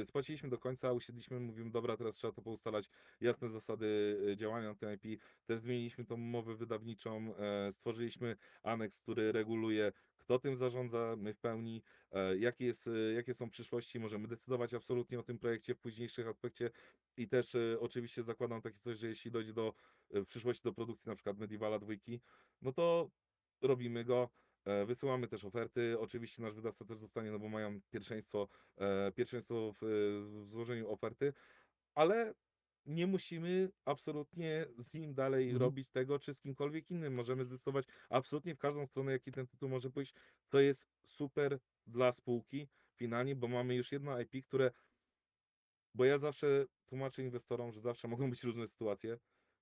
Spłaciliśmy do końca, usiedliśmy, mówimy, dobra, teraz trzeba to poustalać, jasne zasady działania na tym IP. Też zmieniliśmy tą umowę wydawniczą, stworzyliśmy aneks, który reguluje, kto tym zarządza, my w pełni, jakie są przyszłości, możemy decydować absolutnie o tym projekcie w późniejszych aspekcie i też oczywiście zakładam takie coś, że jeśli dojdzie w przyszłości do produkcji na przykład Medievala 2, no to robimy go, wysyłamy też oferty, oczywiście nasz wydawca też zostanie, no bo mają pierwszeństwo w złożeniu oferty, ale nie musimy absolutnie z nim dalej Mhm. robić tego, czy z kimkolwiek innym. Możemy zdecydować absolutnie w każdą stronę, jaki ten tytuł może pójść, co jest super dla spółki finalnie, bo mamy już jedno IP, bo ja zawsze tłumaczę inwestorom, że zawsze mogą być różne sytuacje,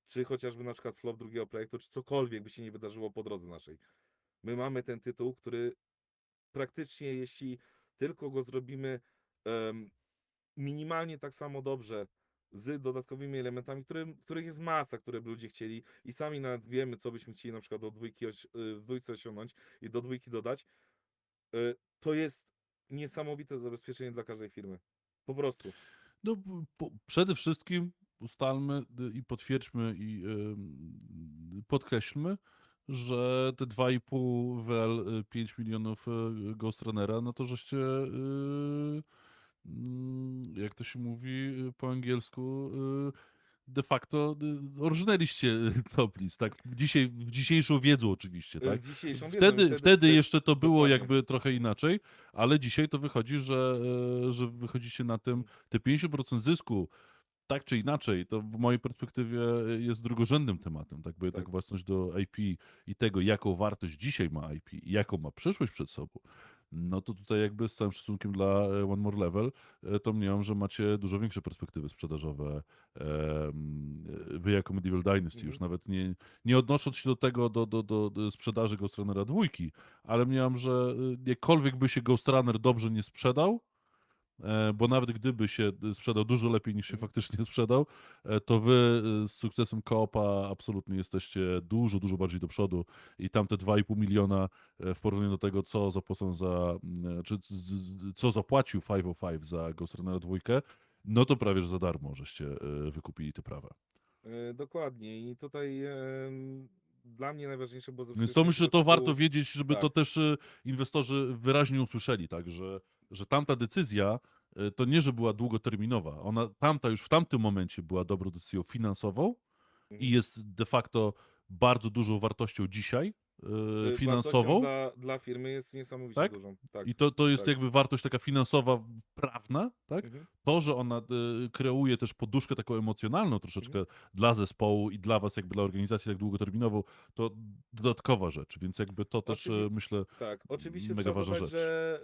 czy chociażby na przykład flop drugiego projektu, czy cokolwiek by się nie wydarzyło po drodze naszej. My mamy ten tytuł, który praktycznie, jeśli tylko go zrobimy em, minimalnie tak samo dobrze, z dodatkowymi elementami, których jest masa, które by ludzie chcieli i sami nawet wiemy, co byśmy chcieli na przykład w dwójce osiągnąć i do dwójki dodać, to jest niesamowite zabezpieczenie dla każdej firmy. Po prostu. No, przede wszystkim ustalmy i potwierdźmy i podkreślmy, że te 2,5 WL, 5 milionów Ghost Runnera, no to żeście, jak to się mówi po angielsku, de facto orżnęliście top list, tak? Dzisiejszą wiedzą oczywiście, tak? Z dzisiejszą wiedzą i Wtedy jeszcze to było dokładnie. jakby trochę inaczej, ale dzisiaj to wychodzi, że wychodzicie na tym, te 50% zysku, tak czy inaczej, to w mojej perspektywie jest drugorzędnym tematem, tak? Bo jednak Tak. własność do IP i tego, jaką wartość dzisiaj ma IP i jaką ma przyszłość przed sobą, no to tutaj jakby z całym szacunkiem dla One More Level, to mniemam, że macie dużo większe perspektywy sprzedażowe wy jako Medieval Dynasty, już nawet nie odnosząc się do tego, do sprzedaży Ghost Runnera 2, ale mniemam, że jakkolwiek by się Ghost Runner dobrze nie sprzedał, bo nawet gdyby się sprzedał dużo lepiej niż się faktycznie sprzedał, to wy z sukcesem Koopa absolutnie jesteście dużo, dużo bardziej do przodu i tamte 2,5 miliona w porównaniu do tego, co zapłacą co zapłacił 505 za Ghost Runnera 2, no to prawie, że za darmo żeście wykupili te prawa. Dokładnie. I tutaj dla mnie najważniejsze było Więc to zabezpieczenie myślę, że tego to warto tytułu. wiedzieć, żeby to Tak. też inwestorzy wyraźnie usłyszeli, tak, że tamta decyzja to nie, że była długoterminowa. Tamta już w tamtym momencie była dobrą decyzją finansową i jest de facto bardzo dużą wartością dzisiaj Wartością finansową, dla firmy jest niesamowicie tak? dużą. Tak, I to jest tak. jakby wartość taka finansowa, prawna, tak? Mhm. To, że ona kreuje też poduszkę taką emocjonalną troszeczkę dla zespołu i dla was, jakby dla organizacji tak długoterminową, to dodatkowa rzecz, więc jakby to też myślę Tak, oczywiście mega trzeba ważna dodać, rzecz. że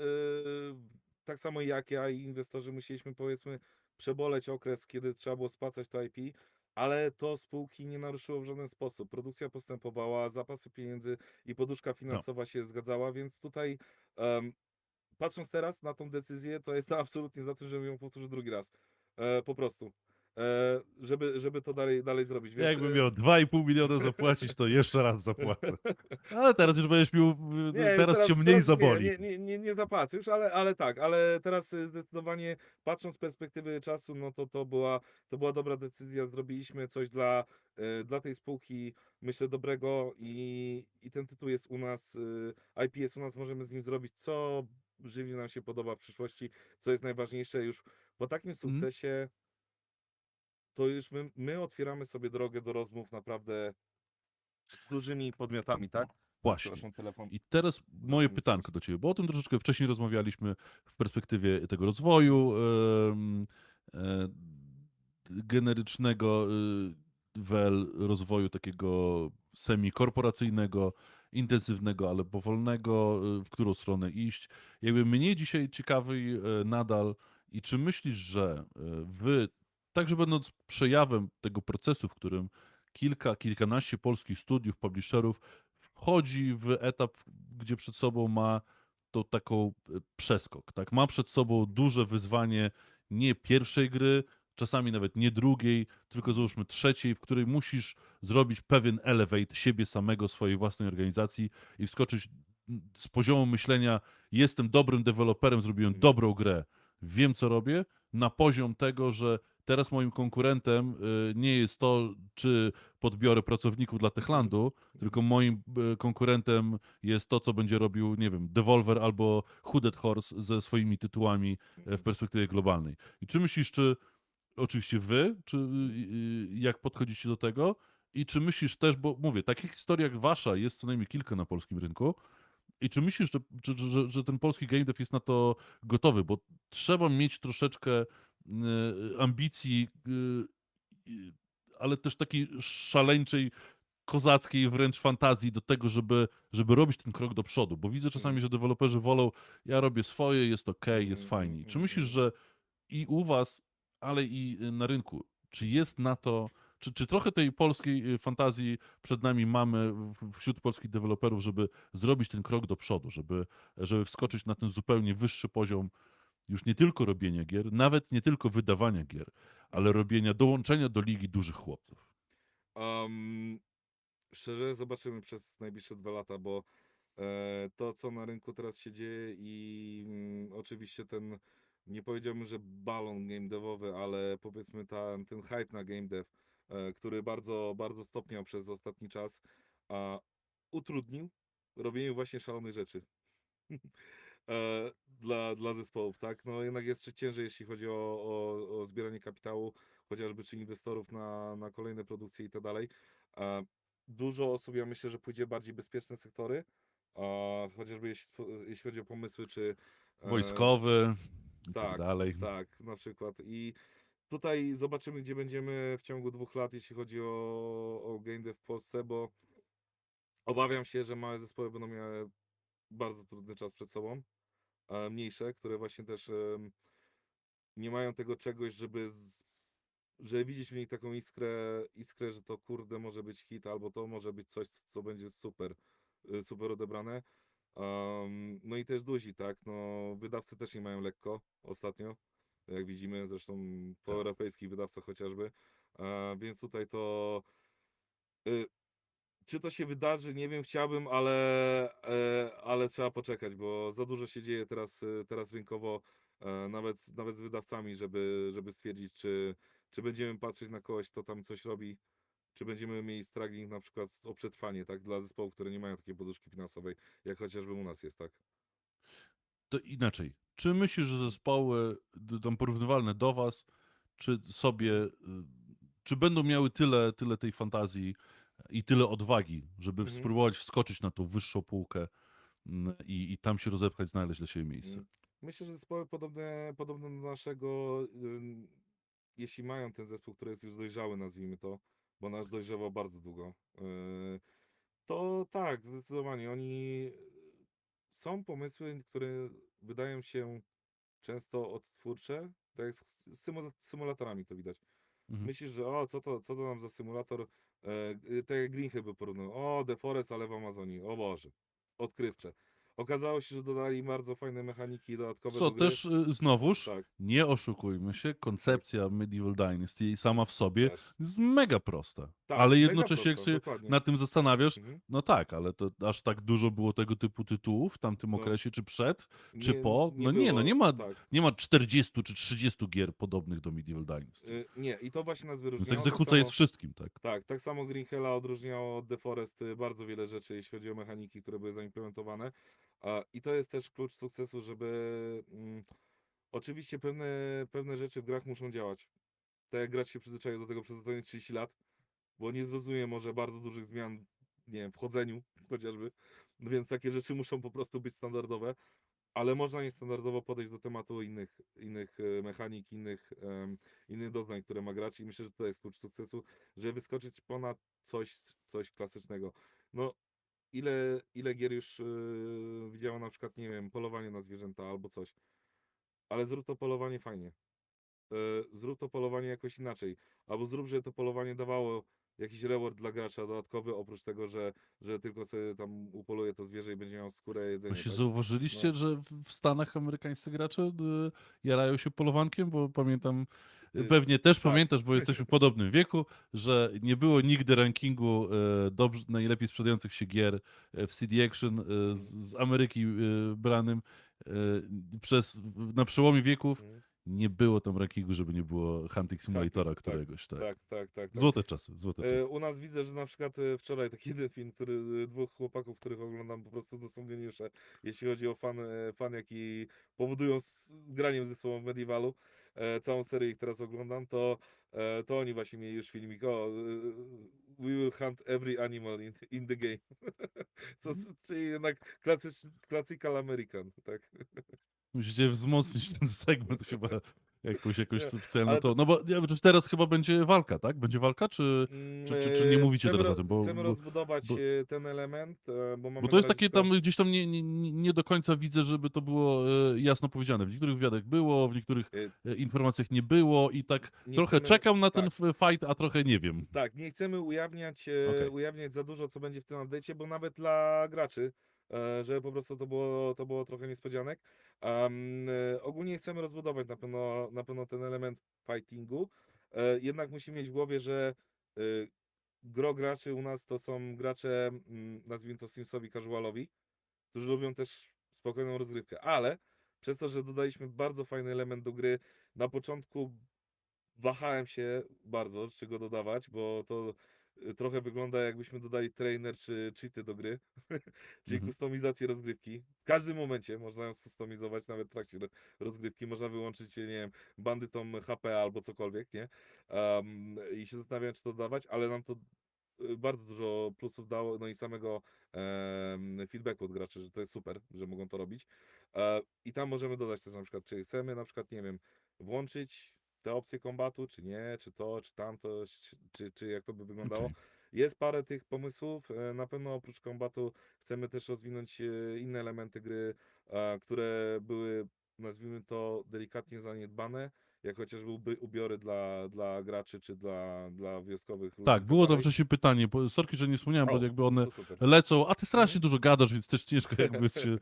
tak samo jak ja i inwestorzy musieliśmy, powiedzmy, przeboleć okres, kiedy trzeba było spłacać to IP, ale to spółki nie naruszyło w żaden sposób. Produkcja postępowała, zapasy pieniędzy i poduszka No. finansowa się zgadzała, więc tutaj patrząc teraz na tą decyzję, to jestem absolutnie za tym, żebym ją powtórzył drugi raz. Po prostu. Żeby to dalej zrobić, więc... Jakbym miał 2,5 miliona zapłacić, to jeszcze raz zapłacę. Ale teraz już będziesz miał, Nie, już teraz się mniej teraz zaboli. nie zapłacę już, ale tak, ale teraz zdecydowanie patrząc z perspektywy czasu, no to była dobra decyzja, zrobiliśmy coś dla tej spółki, myślę, dobrego i ten tytuł jest u nas, IP jest u nas, możemy z nim zrobić co żywnie nam się podoba w przyszłości, co jest najważniejsze już po takim sukcesie, to już my otwieramy sobie drogę do rozmów naprawdę z dużymi podmiotami, tak? Właśnie. Przepraszam, telefon. I teraz moje mi pytanko do ciebie, bo o tym troszeczkę wcześniej rozmawialiśmy w perspektywie tego rozwoju generycznego rozwoju takiego semi-korporacyjnego, intensywnego, ale powolnego, w którą stronę iść. Jakby mnie dzisiaj ciekawi nadal i czy myślisz, że wy, także będąc przejawem tego procesu, w którym kilkanaście polskich studiów, publisherów wchodzi w etap, gdzie przed sobą ma tą taką przeskok, tak? Ma przed sobą duże wyzwanie nie pierwszej gry, czasami nawet nie drugiej, tylko załóżmy trzeciej, w której musisz zrobić pewien elevate siebie samego, swojej własnej organizacji i wskoczyć z poziomu myślenia jestem dobrym deweloperem, zrobiłem dobrą grę, wiem co robię, na poziom tego, że teraz moim konkurentem nie jest to, czy podbiorę pracowników dla Techlandu, tylko moim konkurentem jest to, co będzie robił, nie wiem, Devolver albo Hooded Horse ze swoimi tytułami w perspektywie globalnej. I czy myślisz, czy oczywiście wy, czy jak podchodzicie do tego i czy myślisz też, bo mówię, takich historii jak wasza jest co najmniej kilka na polskim rynku, i czy myślisz, że ten polski game dev jest na to gotowy? Bo trzeba mieć troszeczkę ambicji, ale też takiej szaleńczej, kozackiej wręcz fantazji do tego, żeby robić ten krok do przodu. Bo widzę czasami, że deweloperzy wolą, ja robię swoje, jest okej, jest fajnie. Czy myślisz, że i u was, ale i na rynku, czy jest na to, czy trochę tej polskiej fantazji przed nami mamy wśród polskich deweloperów, żeby zrobić ten krok do przodu, żeby wskoczyć na ten zupełnie wyższy poziom już nie tylko robienia gier, nawet nie tylko wydawania gier, ale Mhm. robienia, dołączenia do ligi dużych chłopców? Am, Szczerze zobaczymy przez najbliższe 2 lata, bo to, co na rynku teraz się dzieje i oczywiście ten, nie powiedziałbym, że balon game devowy, ale powiedzmy ten hype na game dev, który bardzo, bardzo stopniał przez ostatni czas, a utrudnił robienie właśnie szalonych rzeczy dla zespołów, tak? No jednak jest ciężej, jeśli chodzi o zbieranie kapitału, chociażby czy inwestorów na kolejne produkcje i tak dalej. Dużo osób, ja myślę, że pójdzie bardziej bezpieczne sektory, chociażby jeśli chodzi o pomysły, czy Wojskowy i tak tak, dalej. tak, na przykład. I tutaj zobaczymy, gdzie będziemy w ciągu 2 lat, jeśli chodzi o game dev w Polsce, bo obawiam się, że małe zespoły będą miały bardzo trudny czas przed sobą, a mniejsze, które właśnie też nie mają tego czegoś, żeby widzieć w nich taką iskrę, że to kurde może być hit, albo to może być coś, co będzie super, super odebrane. No i też duzi, tak? No, wydawcy też nie mają lekko ostatnio, jak widzimy, zresztą po Tak. europejskich wydawcach chociażby. Więc tutaj to. y, Czy to się wydarzy? Nie wiem, chciałbym, ale trzeba poczekać, bo za dużo się dzieje teraz rynkowo, nawet z wydawcami, żeby stwierdzić, czy będziemy patrzeć na kogoś, kto tam coś robi, czy będziemy mieli struggling na przykład o przetrwanie, tak, dla zespołów, które nie mają takiej poduszki finansowej, jak chociażby u nas jest, tak. To inaczej. Czy myślisz, że zespoły tam porównywalne do was, czy sobie, Mhm. czy będą miały tyle tej fantazji i tyle odwagi, żeby Mhm. spróbować wskoczyć na tą wyższą półkę i tam się rozepchać, znaleźć dla siebie miejsce? Mm. Myślę, że zespoły podobne do naszego, jeśli mają ten zespół, który jest już dojrzały, nazwijmy to, bo nasz dojrzewał bardzo długo, to tak, zdecydowanie. Są pomysły, które wydają się często odtwórcze, tak jak z symulatorami to widać. Mhm. Myślisz, że co to nam za symulator, tak jak Green by porównał, The Forest, ale w Amazonii, o Boże, odkrywcze. Okazało się, że dodali bardzo fajne mechaniki dodatkowe Co do gry. też znowuż, Tak, nie oszukujmy się, tak, koncepcja Medieval Dynasty sama w sobie też. jest mega prosta. Tak, Ale mega jednocześnie, jak prosto, się dokładnie. nad tym zastanawiasz, Mhm. no tak, ale to aż tak dużo było tego typu tytułów w tamtym No, okresie, czy przed, czy nie, po. nie No nie, no było, nie ma, tak. nie ma 40 czy 30 gier podobnych do Medieval Dynasty. Nie, i to właśnie nas Więc wyróżniało. Tak egzekucja jest samo, wszystkim, tak? tak samo Green Hella odróżniało od The Forest bardzo wiele rzeczy, jeśli chodzi o mechaniki, które były zaimplementowane. I to jest też klucz sukcesu, żeby oczywiście pewne rzeczy w grach muszą działać. Tak jak gracz się przyzwyczaił do tego przez ostatnie 30 lat, bo nie zrozumie może bardzo dużych zmian, nie wiem, w chodzeniu chociażby, no więc takie rzeczy muszą po prostu być standardowe, ale można niestandardowo podejść do tematu innych mechanik, innych doznań, które ma gracz i myślę, że to jest klucz sukcesu, żeby wyskoczyć ponad coś klasycznego. No, ile gier już widziało na przykład, nie wiem, polowanie na zwierzęta albo coś, ale zrób to polowanie fajnie. Zrób to polowanie jakoś inaczej. Albo zrób, żeby to polowanie dawało jakiś reward dla gracza dodatkowy, oprócz tego, że tylko sobie tam upoluje to zwierzę i będzie miał skórę, jedzenie, Właśnie tak? No, zauważyliście, że w Stanach amerykańscy gracze jarają się polowankiem, bo pamiętam, y, pewnie też tak. pamiętasz, bo jesteśmy w podobnym wieku, że nie było nigdy rankingu najlepiej sprzedających się gier w CD Action Mhm, z Ameryki branym e, na przełomie wieków. mhm. Nie było tam rankingu, żeby nie było Hunting Hackings, Simulatora tak. któregoś, tak. Tak. Złote czasy, złote czasy. U nas widzę, że na przykład wczoraj taki jeden film, dwóch chłopaków, których oglądam, po prostu to są geniusze, jeśli chodzi o fan jaki powodują graniem ze sobą w Medievalu. Całą serię ich teraz oglądam, to oni właśnie mieli już filmik, we will hunt every animal in the game. Czyli jednak classical American, tak. Musicie wzmocnić ten segment chyba jakąś Nie, specjalną ale to, to. No bo nie wiem, czy teraz chyba będzie walka, tak? Będzie walka, czy nie mówicie teraz o tym? chcemy rozbudować Bo, ten element, bo bo mamy to na jest razie takie tylko. tam gdzieś tam nie do końca widzę, żeby to było jasno powiedziane. W niektórych wywiadach było, w niektórych y, informacjach nie było i tak Nie trochę chcemy, czekam na ten tak, fight, a trochę nie wiem. tak, nie chcemy ujawniać, Okej. ujawniać za dużo, co będzie w tym update'cie, bo nawet dla graczy żeby po prostu to było trochę niespodzianek. Ogólnie chcemy rozbudować na pewno ten element fightingu, jednak musimy mieć w głowie, że gro graczy u nas to są gracze, nazwijmy to Simsowi casualowi, którzy lubią też spokojną rozgrywkę, ale przez to, że dodaliśmy bardzo fajny element do gry, na początku wahałem się bardzo, z czego dodawać, bo to trochę wygląda jakbyśmy dodali trainer czy cheaty do gry, czyli Mhm. kustomizację rozgrywki. W każdym momencie można ją skustomizować, nawet w trakcie rozgrywki. Można wyłączyć, nie wiem, bandytom HP albo cokolwiek, nie? I się zastanawiałem, czy to dodawać, ale nam to bardzo dużo plusów dało, no i samego feedbacku od graczy, że to jest super, że mogą to robić. I tam możemy dodać też na przykład, czy chcemy na przykład, nie wiem, włączyć te opcje kombatu, czy nie, czy to, czy tamto, czy jak to by wyglądało. Okej. Jest parę tych pomysłów. Na pewno oprócz kombatu chcemy też rozwinąć inne elementy gry, które były, nazwijmy to, delikatnie zaniedbane, jak chociażby ubiory dla graczy, czy dla wioskowych ludzi Tak, i tak było to dalej. wcześniej pytanie, bo sorki, że nie wspomniałem, bo O, jakby no one to super. lecą, a ty strasznie Mhm. dużo gadasz, więc też ciężko jakby się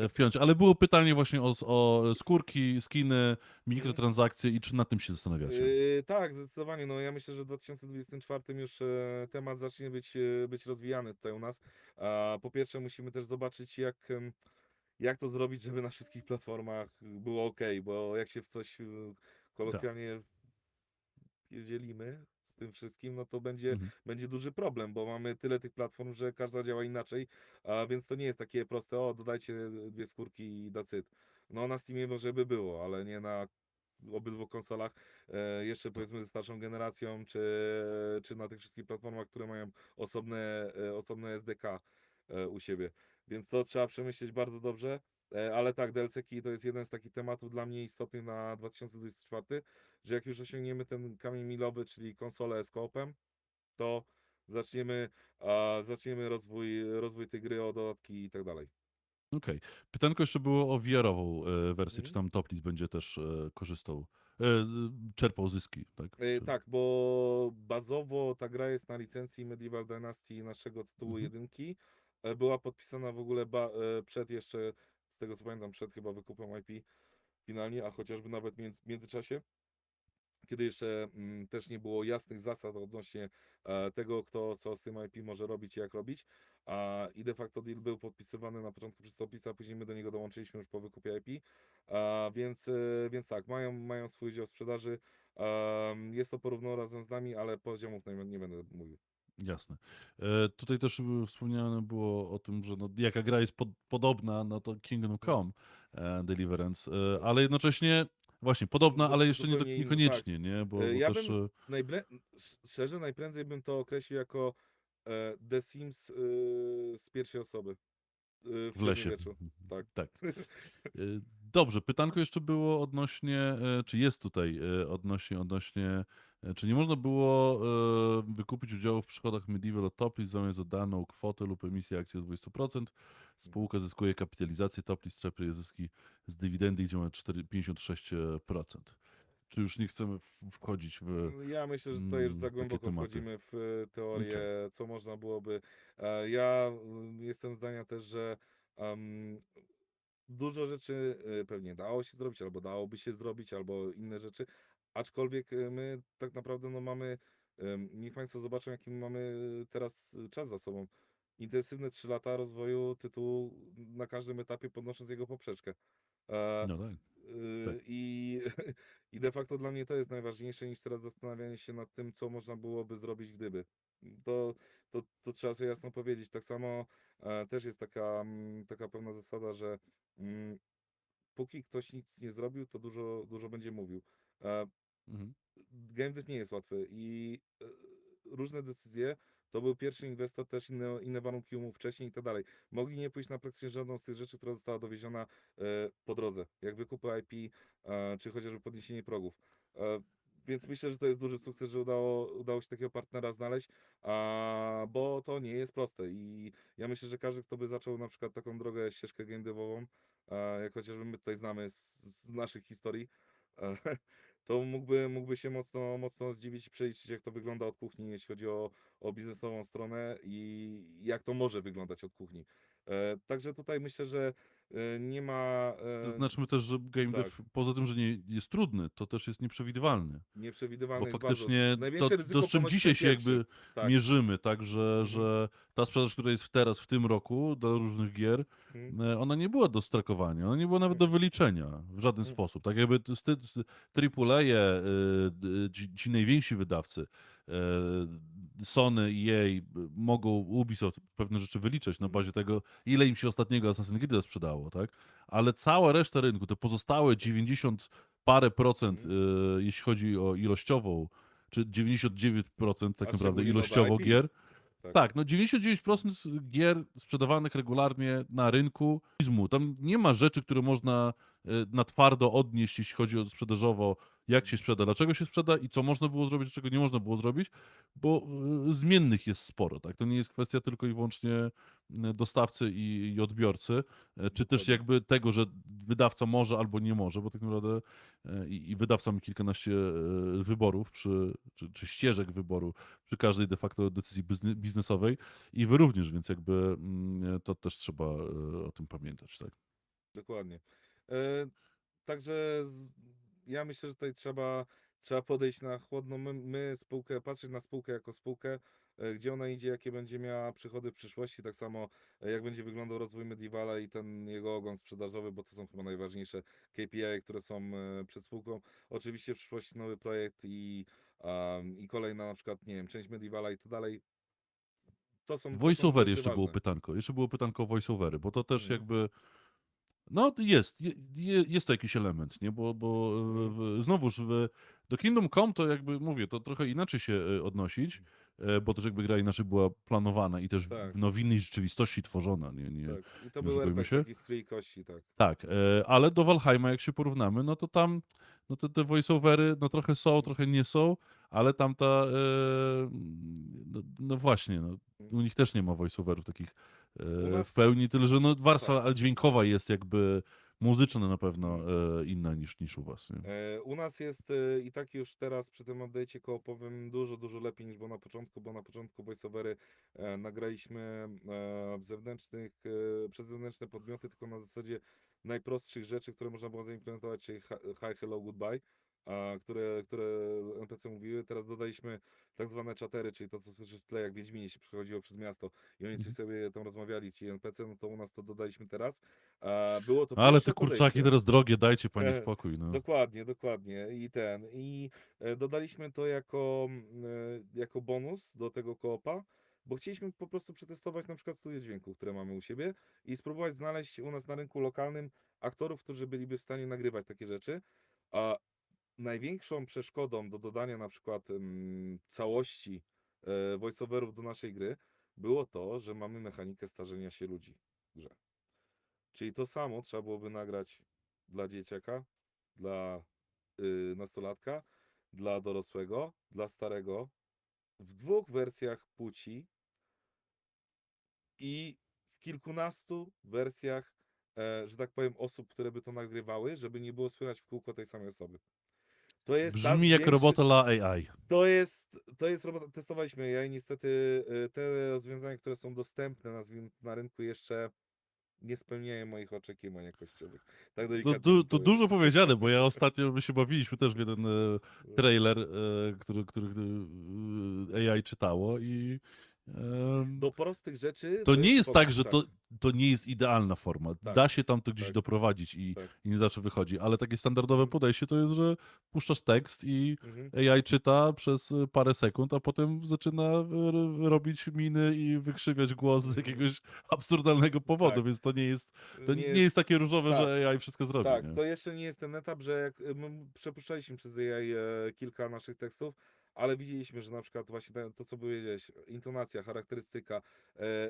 wpiąć, ale było pytanie właśnie o skórki, skiny, Mhm. mikrotransakcje i czy nad tym się zastanawiacie? Tak, zdecydowanie. No, ja myślę, że w 2024 już temat zacznie być rozwijany tutaj u nas. Po pierwsze, musimy też zobaczyć, jak to zrobić, żeby na wszystkich platformach było ok, bo jak się w coś Tak. kolokwialnie pierdzielimy z tym wszystkim, no to Mhm. będzie duży problem, bo mamy tyle tych platform, że każda działa inaczej, a więc to nie jest takie proste, o dodajcie dwie skórki i that's it. No na Steamie może by było, ale nie na obydwu konsolach, jeszcze Tak. powiedzmy ze starszą generacją, czy na tych wszystkich platformach, które mają osobne SDK u siebie. Więc to trzeba przemyśleć bardzo dobrze. Ale tak, DLC-ki to jest jeden z takich tematów dla mnie istotnych na 2024, że jak już osiągniemy ten kamień milowy, czyli konsolę z koopem, to zaczniemy, zaczniemy rozwój tej gry o dodatki i tak dalej. Okej. Pytanko jeszcze było o VR-ową wersję, czy Mhm. tam Toplis będzie też korzystał, czerpał zyski, tak? Czy... Tak, bo bazowo ta gra jest na licencji Medieval Dynasty naszego tytułu Mhm. jedynki. Była podpisana w ogóle przed jeszcze, z tego co pamiętam, przed chyba wykupem IP finalnie, a chociażby nawet w międzyczasie, kiedy jeszcze też nie było jasnych zasad odnośnie tego, kto co z tym IP może robić i jak robić. I de facto deal był podpisywany na początku przez Toplica, a później my do niego dołączyliśmy już po wykupie IP. Więc tak, mają swój dział sprzedaży. Jest to porówno razem z nami, ale poziomów nie będę mówił. Jasne. Tutaj też wspomniane było o tym, że no, jaka gra jest podobna, no to Kingdom Mhm. Come Deliverance, ale jednocześnie właśnie podobna, ale jeszcze Zupełnie inny, tak. niekoniecznie, nie? Bo Ja też bym szczerze najprędzej bym to określił jako The Sims z pierwszej osoby w w lesie. średniowieczu. Tak. Tak. Dobrze, pytanko jeszcze było odnośnie, czy jest tutaj odnośnie, czy nie można było wykupić udziału w przychodach Medieval od Toplis zamiast za daną kwotę lub emisję akcji o 20%. Spółka zyskuje kapitalizację, Toplis czerpie zyski z dywidendy, gdzie ma 56%. Czy już nie chcemy wchodzić w Ja myślę, że tutaj już za takie głęboko tematy? wchodzimy w teorię, Okej. co można byłoby. Ja jestem zdania też, że dużo rzeczy pewnie dało się zrobić, albo dałoby się zrobić, albo inne rzeczy. Aczkolwiek my tak naprawdę no mamy, niech Państwo zobaczą, jaki mamy teraz czas za sobą. Intensywne 3 lata rozwoju tytułu na każdym etapie, podnosząc jego poprzeczkę. E, No tak, tak. I, I de facto dla mnie to jest najważniejsze niż teraz zastanawianie się nad tym, co można byłoby zrobić, gdyby. To, to trzeba sobie jasno powiedzieć. Tak samo też jest taka pewna zasada, że mm, póki ktoś nic nie zrobił, to dużo będzie mówił. E, Mhm. Game dev nie jest łatwy i różne decyzje. To był pierwszy inwestor, też inne warunki umów wcześniej i tak dalej. Mogli nie pójść na praktycznie żadną z tych rzeczy, która została dowieziona po drodze, jak wykupy IP, czy chociażby podniesienie progów. Więc myślę, że to jest duży sukces, że udało się takiego partnera znaleźć, bo to nie jest proste. I ja myślę, że każdy, kto by zaczął na przykład taką drogę, ścieżkę game devową, jak chociażby my tutaj znamy z naszych historii, to mógłby się mocno zdziwić i przeliczyć, jak to wygląda od kuchni, jeśli chodzi o biznesową stronę i jak to może wyglądać od kuchni. Także tutaj myślę, że nie ma Zaznaczmy też, że game tak, dev poza tym, że nie jest trudny, to też jest nieprzewidywalny. Bo nieprzewidywalne jest bardzo. faktycznie Największe to, z ryzyko czym ponosi dzisiaj ten się pierwszy. jakby Tak. mierzymy, tak, że, Mhm, że ta sprzedaż, która jest teraz, w tym roku, dla różnych gier, mhm, ona nie była do strakowania, ona nie była nawet do mhm, wyliczenia w żaden mhm, sposób. Tak jakby AAA, ci najwięksi wydawcy, Sony, EA, mogą Ubisoft pewne rzeczy wyliczać na mhm, bazie tego, ile im się ostatniego Assassin's Creed sprzedało, tak? Ale cała reszta rynku, te pozostałe 90 parę procent, mhm. jeśli chodzi o ilościową, czy 99% tak A naprawdę szczególnie nowe ilościowo IP. gier. Tak. Tak, no 99% gier sprzedawanych regularnie na rynku. Tam nie ma rzeczy, które można na twardo odnieść, jeśli chodzi o sprzedażowo, jak się Mhm. sprzeda, dlaczego się sprzeda i co można było zrobić, a czego nie można było zrobić, bo zmiennych jest sporo, tak? To nie jest kwestia tylko i wyłącznie dostawcy i odbiorcy, czy też Dokładnie. jakby tego, że wydawca może albo nie może, bo tak naprawdę i wydawca ma kilkanaście wyborów, czy ścieżek wyboru przy każdej de facto decyzji biznesowej i wy również, więc jakby to też trzeba o tym pamiętać, tak? Dokładnie. E, Także ja myślę, że tutaj trzeba podejść na chłodno. My spółkę, patrzeć na spółkę jako spółkę, gdzie ona idzie, jakie będzie miała przychody w przyszłości, tak samo jak będzie wyglądał rozwój Medievala i ten jego ogon sprzedażowy, bo to są chyba najważniejsze KPI, które są przed spółką. Oczywiście w przyszłości nowy projekt i kolejna na przykład, nie wiem, część Medievala i tak dalej. To są Voiceover rzeczy jeszcze było ważne. pytanko. Jeszcze było pytanko o voiceovery, bo to też Mhm, jakby. No, jest to jakiś element, nie? Bo mhm, znowuż do Kingdom Come to jakby mówię, to trochę inaczej się odnosić, bo też jakby gra inaczej była planowana i też tak. no, w innej rzeczywistości tworzona, Tak. I to nie był oszukujmy RPG się. taki z krwi i kości, tak. Tak, ale do Valheima jak się porównamy, no to tam no te voiceovery no trochę są, Mhm. trochę nie są, ale tamta no właśnie, no, Mhm. u nich też nie ma voiceoverów takich U w nas, pełni, tyle że no no tak. warstwa dźwiękowa jest jakby muzyczna na pewno Mhm. inna niż u was, nie? U nas jest i tak już teraz przy tym update'cie koopowym dużo, dużo lepiej niż było na początku, bo na początku voiceovery nagraliśmy przez zewnętrzne podmioty, tylko na zasadzie najprostszych rzeczy, które można było zaimplementować, czyli hi, hello, goodbye, które NPC mówiły. Teraz dodaliśmy tak zwane czatery, czyli to, co słyszysz w tle, jak w Wiedźminie się przechodziło przez miasto i oni coś Mhm. sobie tam rozmawiali, ci NPC, no to u nas to dodaliśmy teraz. Było to Ale te pierwsze kurczaki podejście. teraz drogie, dajcie panie spokój, no. Dokładnie, dokładnie. Dodaliśmy to jako bonus do tego koopa, bo chcieliśmy po prostu przetestować na przykład studia dźwięku, które mamy u siebie i spróbować znaleźć u nas na rynku lokalnym aktorów, którzy byliby w stanie nagrywać takie rzeczy. A największą przeszkodą do dodania na przykład całości voiceoverów do naszej gry było to, że mamy mechanikę starzenia się ludzi w grze. Czyli to samo trzeba byłoby nagrać dla dzieciaka, dla nastolatka, dla dorosłego, dla starego, w dwóch wersjach płci i w kilkunastu wersjach, że tak powiem, osób, które by to nagrywały, żeby nie było słychać w kółko tej samej osoby. To jest nas Brzmi jak większy. robota dla AI. To jest robota. Testowaliśmy ja i niestety te rozwiązania, które są dostępne na rynku jeszcze nie spełniają moich oczekiwań jakościowych. Tak To, delikatnie du, bym to powiedział. dużo powiedziane, bo ja ostatnio my się bawiliśmy też w jeden trailer, który AI czytało i em, Do prostych rzeczy to to nie jest jest tak, spoko. że Tak, to nie jest idealna forma. tak, Da się tam to gdzieś tak, doprowadzić tak. i nie zawsze wychodzi, ale takie standardowe Mhm, podejście to jest, że puszczasz tekst i mhm, AI czyta przez parę sekund, a potem zaczyna robić miny i wykrzywiać głos z mhm. jakiegoś absurdalnego powodu, Tak. więc to Nie nie jest jest. takie różowe, Tak, że AI wszystko zrobi, tak. nie? To jeszcze nie jest ten etap, że jak my przepuszczaliśmy przez AI kilka naszych tekstów, ale widzieliśmy, że na przykład właśnie to, co powiedziałeś, intonacja, charakterystyka,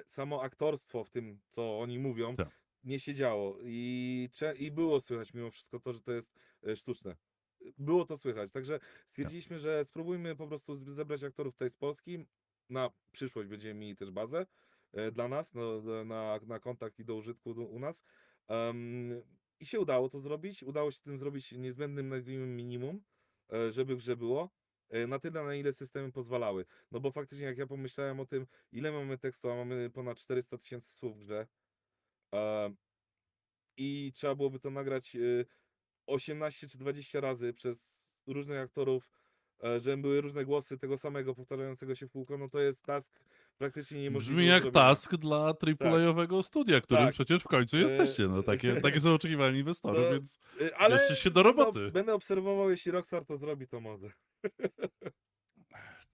samo aktorstwo w tym, co oni mówią, Tak, nie siedziało i było słychać mimo wszystko to, że to jest sztuczne. Było to słychać, także tak. stwierdziliśmy, że spróbujmy po prostu zebrać aktorów tutaj z Polski. Na przyszłość będziemy mieli też bazę dla nas, no, na kontakt i do użytku u nas. Em, I się udało to zrobić. Udało się tym zrobić niezbędnym, nazwijmy, minimum, żeby w grze było. Na tyle, na ile systemy pozwalały. No bo faktycznie, jak ja pomyślałem o tym, ile mamy tekstu, a mamy ponad 400 000 słów w grze, e, i trzeba byłoby to nagrać 18 czy 20 razy przez różnych aktorów, żeby były różne głosy tego samego powtarzającego się w kółko, no to jest task praktycznie niemożliwy Brzmi do jak zrobienia. task dla Tak, AAA-owego studia, którym tak. przecież w końcu e, jesteście. No, takie są oczekiwania inwestorów, To, więc ale bierzcie się do roboty. będę obserwował, jeśli Rockstar to zrobi, to może.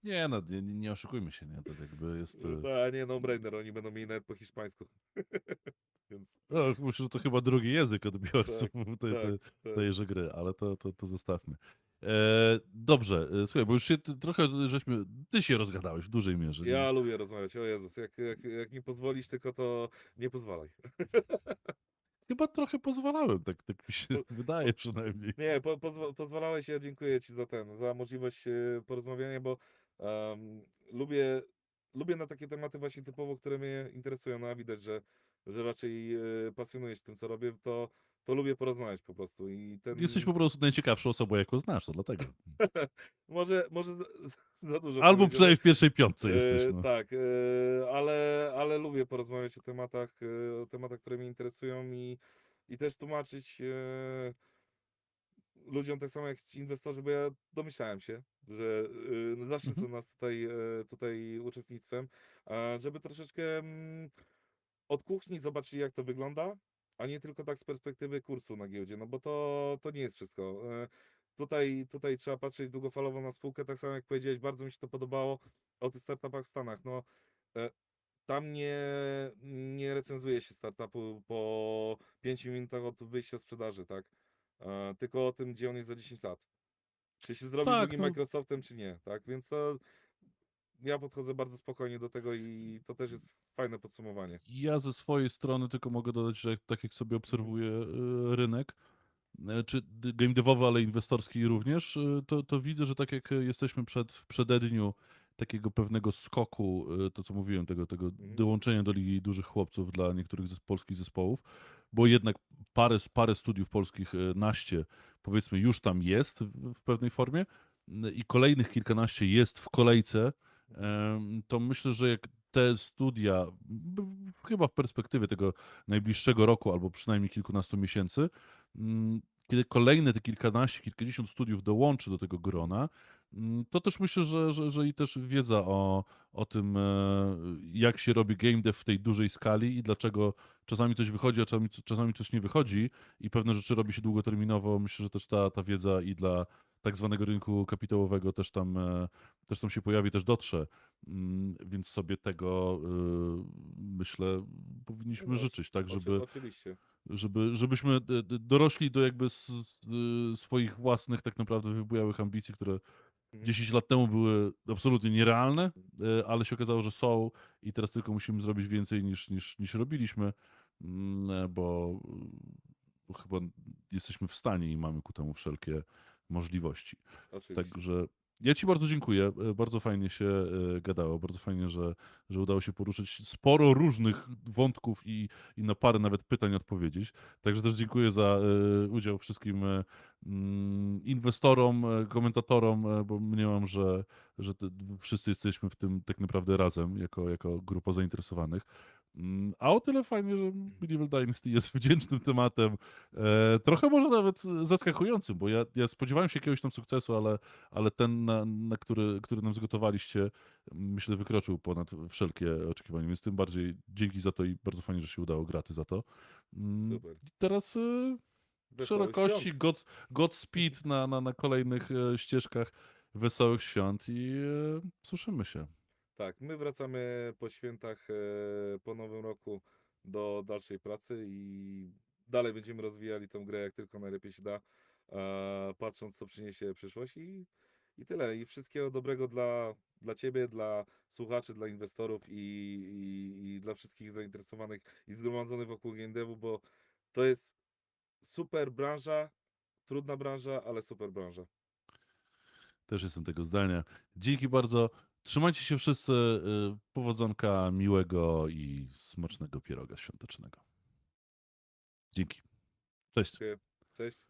Nie, no, nie oszukujmy się, nie? To jakby jest... To nie no-brainer, oni będą mieli nawet po hiszpańsku. Więc No, myślę, że to chyba drugi język odbiorców tak, tak, tak. tejże gry, ale to zostawmy. Dobrze, słuchaj, bo już się trochę ty się rozgadałeś w dużej mierze. Nie? Ja lubię rozmawiać, o Jezus, jak mi pozwolisz, tylko to nie pozwalaj. Chyba trochę pozwalałem, tak mi się Po, wydaje po, przynajmniej. nie, pozwalałeś, ja dziękuję Ci za możliwość porozmawiania, bo lubię, lubię na takie tematy właśnie typowo, które mnie interesują, no a widać, że raczej pasjonujesz tym, co robię, to lubię porozmawiać po prostu i Jesteś ten... po prostu najciekawszą osobą, jaką znasz, to dlatego. może za dużo Albo powiedziane. przynajmniej w pierwszej piątce jesteś, no. Tak, ale lubię porozmawiać o tematach, które mnie interesują i też tłumaczyć ludziom tak samo jak ci inwestorzy, bo ja domyślałem się, że Mhm. zaszczycą nas tutaj uczestnictwem, żeby troszeczkę od kuchni zobaczyć, jak to wygląda, a nie tylko tak z perspektywy kursu na giełdzie, no bo to nie jest wszystko. Tutaj trzeba patrzeć długofalowo na spółkę, tak samo jak powiedziałeś, bardzo mi się to podobało o tych startupach w Stanach. No, e, tam nie recenzuje się startupu po 5 minutach od wyjścia sprzedaży, tak? Tylko o tym, gdzie on jest za 10 lat. Czy się zrobi Tak, drugim no. Microsoftem, czy nie, tak? Więc to ja podchodzę bardzo spokojnie do tego i to też jest fajne podsumowanie. Ja ze swojej strony tylko mogę dodać, że tak jak sobie Mhm. obserwuję rynek, czy game devowy, ale inwestorski również, to widzę, że tak jak jesteśmy w przededniu takiego pewnego skoku, to co mówiłem, tego Mhm. dołączenia do Ligi Dużych Chłopców dla niektórych polskich zespołów, bo jednak parę studiów polskich, naście, powiedzmy, już tam jest w pewnej formie i kolejnych kilkanaście jest w kolejce, to myślę, że jak te studia, chyba w perspektywie tego najbliższego roku albo przynajmniej kilkunastu miesięcy, kiedy kolejne te kilkanaście, kilkadziesiąt studiów dołączy do tego grona, to też myślę, że i też wiedza o tym, jak się robi game dev w tej dużej skali i dlaczego czasami coś wychodzi, a czasami coś nie wychodzi i pewne rzeczy robi się długoterminowo, myślę, że też ta wiedza i dla tak zwanego rynku kapitałowego też tam się pojawi, też dotrze. Więc sobie tego, myślę, powinniśmy No, życzyć, tak, żeby, oczywiście. żebyśmy dorośli do jakby swoich własnych tak naprawdę wybujałych ambicji, które Mhm. 10 lat temu były absolutnie nierealne, ale się okazało, że są i teraz tylko musimy zrobić więcej niż robiliśmy, bo chyba jesteśmy w stanie i mamy ku temu wszelkie możliwości. Oczywiście. Także ja Ci bardzo dziękuję. Bardzo fajnie się gadało. Bardzo fajnie, że udało się poruszyć sporo różnych wątków i na parę nawet pytań odpowiedzieć. Także też dziękuję za udział wszystkim inwestorom, komentatorom, bo mniemam, że wszyscy jesteśmy w tym tak naprawdę razem, jako grupa zainteresowanych. A o tyle fajnie, że Medieval Dynasty jest wdzięcznym tematem, trochę może nawet zaskakującym, bo ja spodziewałem się jakiegoś tam sukcesu, ale ten, który nam zgotowaliście, myślę, wykroczył ponad wszelkie oczekiwania, więc tym bardziej dzięki za to i bardzo fajnie, że się udało, graty za to. Super. Teraz Wesołych szerokości, świąt. Godspeed na kolejnych ścieżkach wesołych świąt i słyszymy się. Tak, my wracamy po świętach, po Nowym Roku do dalszej pracy i dalej będziemy rozwijali tę grę jak tylko najlepiej się da, patrząc co przyniesie przyszłość i tyle. I wszystkiego dobrego dla Ciebie, dla słuchaczy, dla inwestorów i dla wszystkich zainteresowanych i zgromadzonych wokół game devu, bo to jest super branża, trudna branża, ale super branża. Też jestem tego zdania. Dzięki bardzo. Trzymajcie się wszyscy. Powodzonka, miłego i smacznego pieroga świątecznego. Dzięki. Cześć. Dziękuję. Cześć.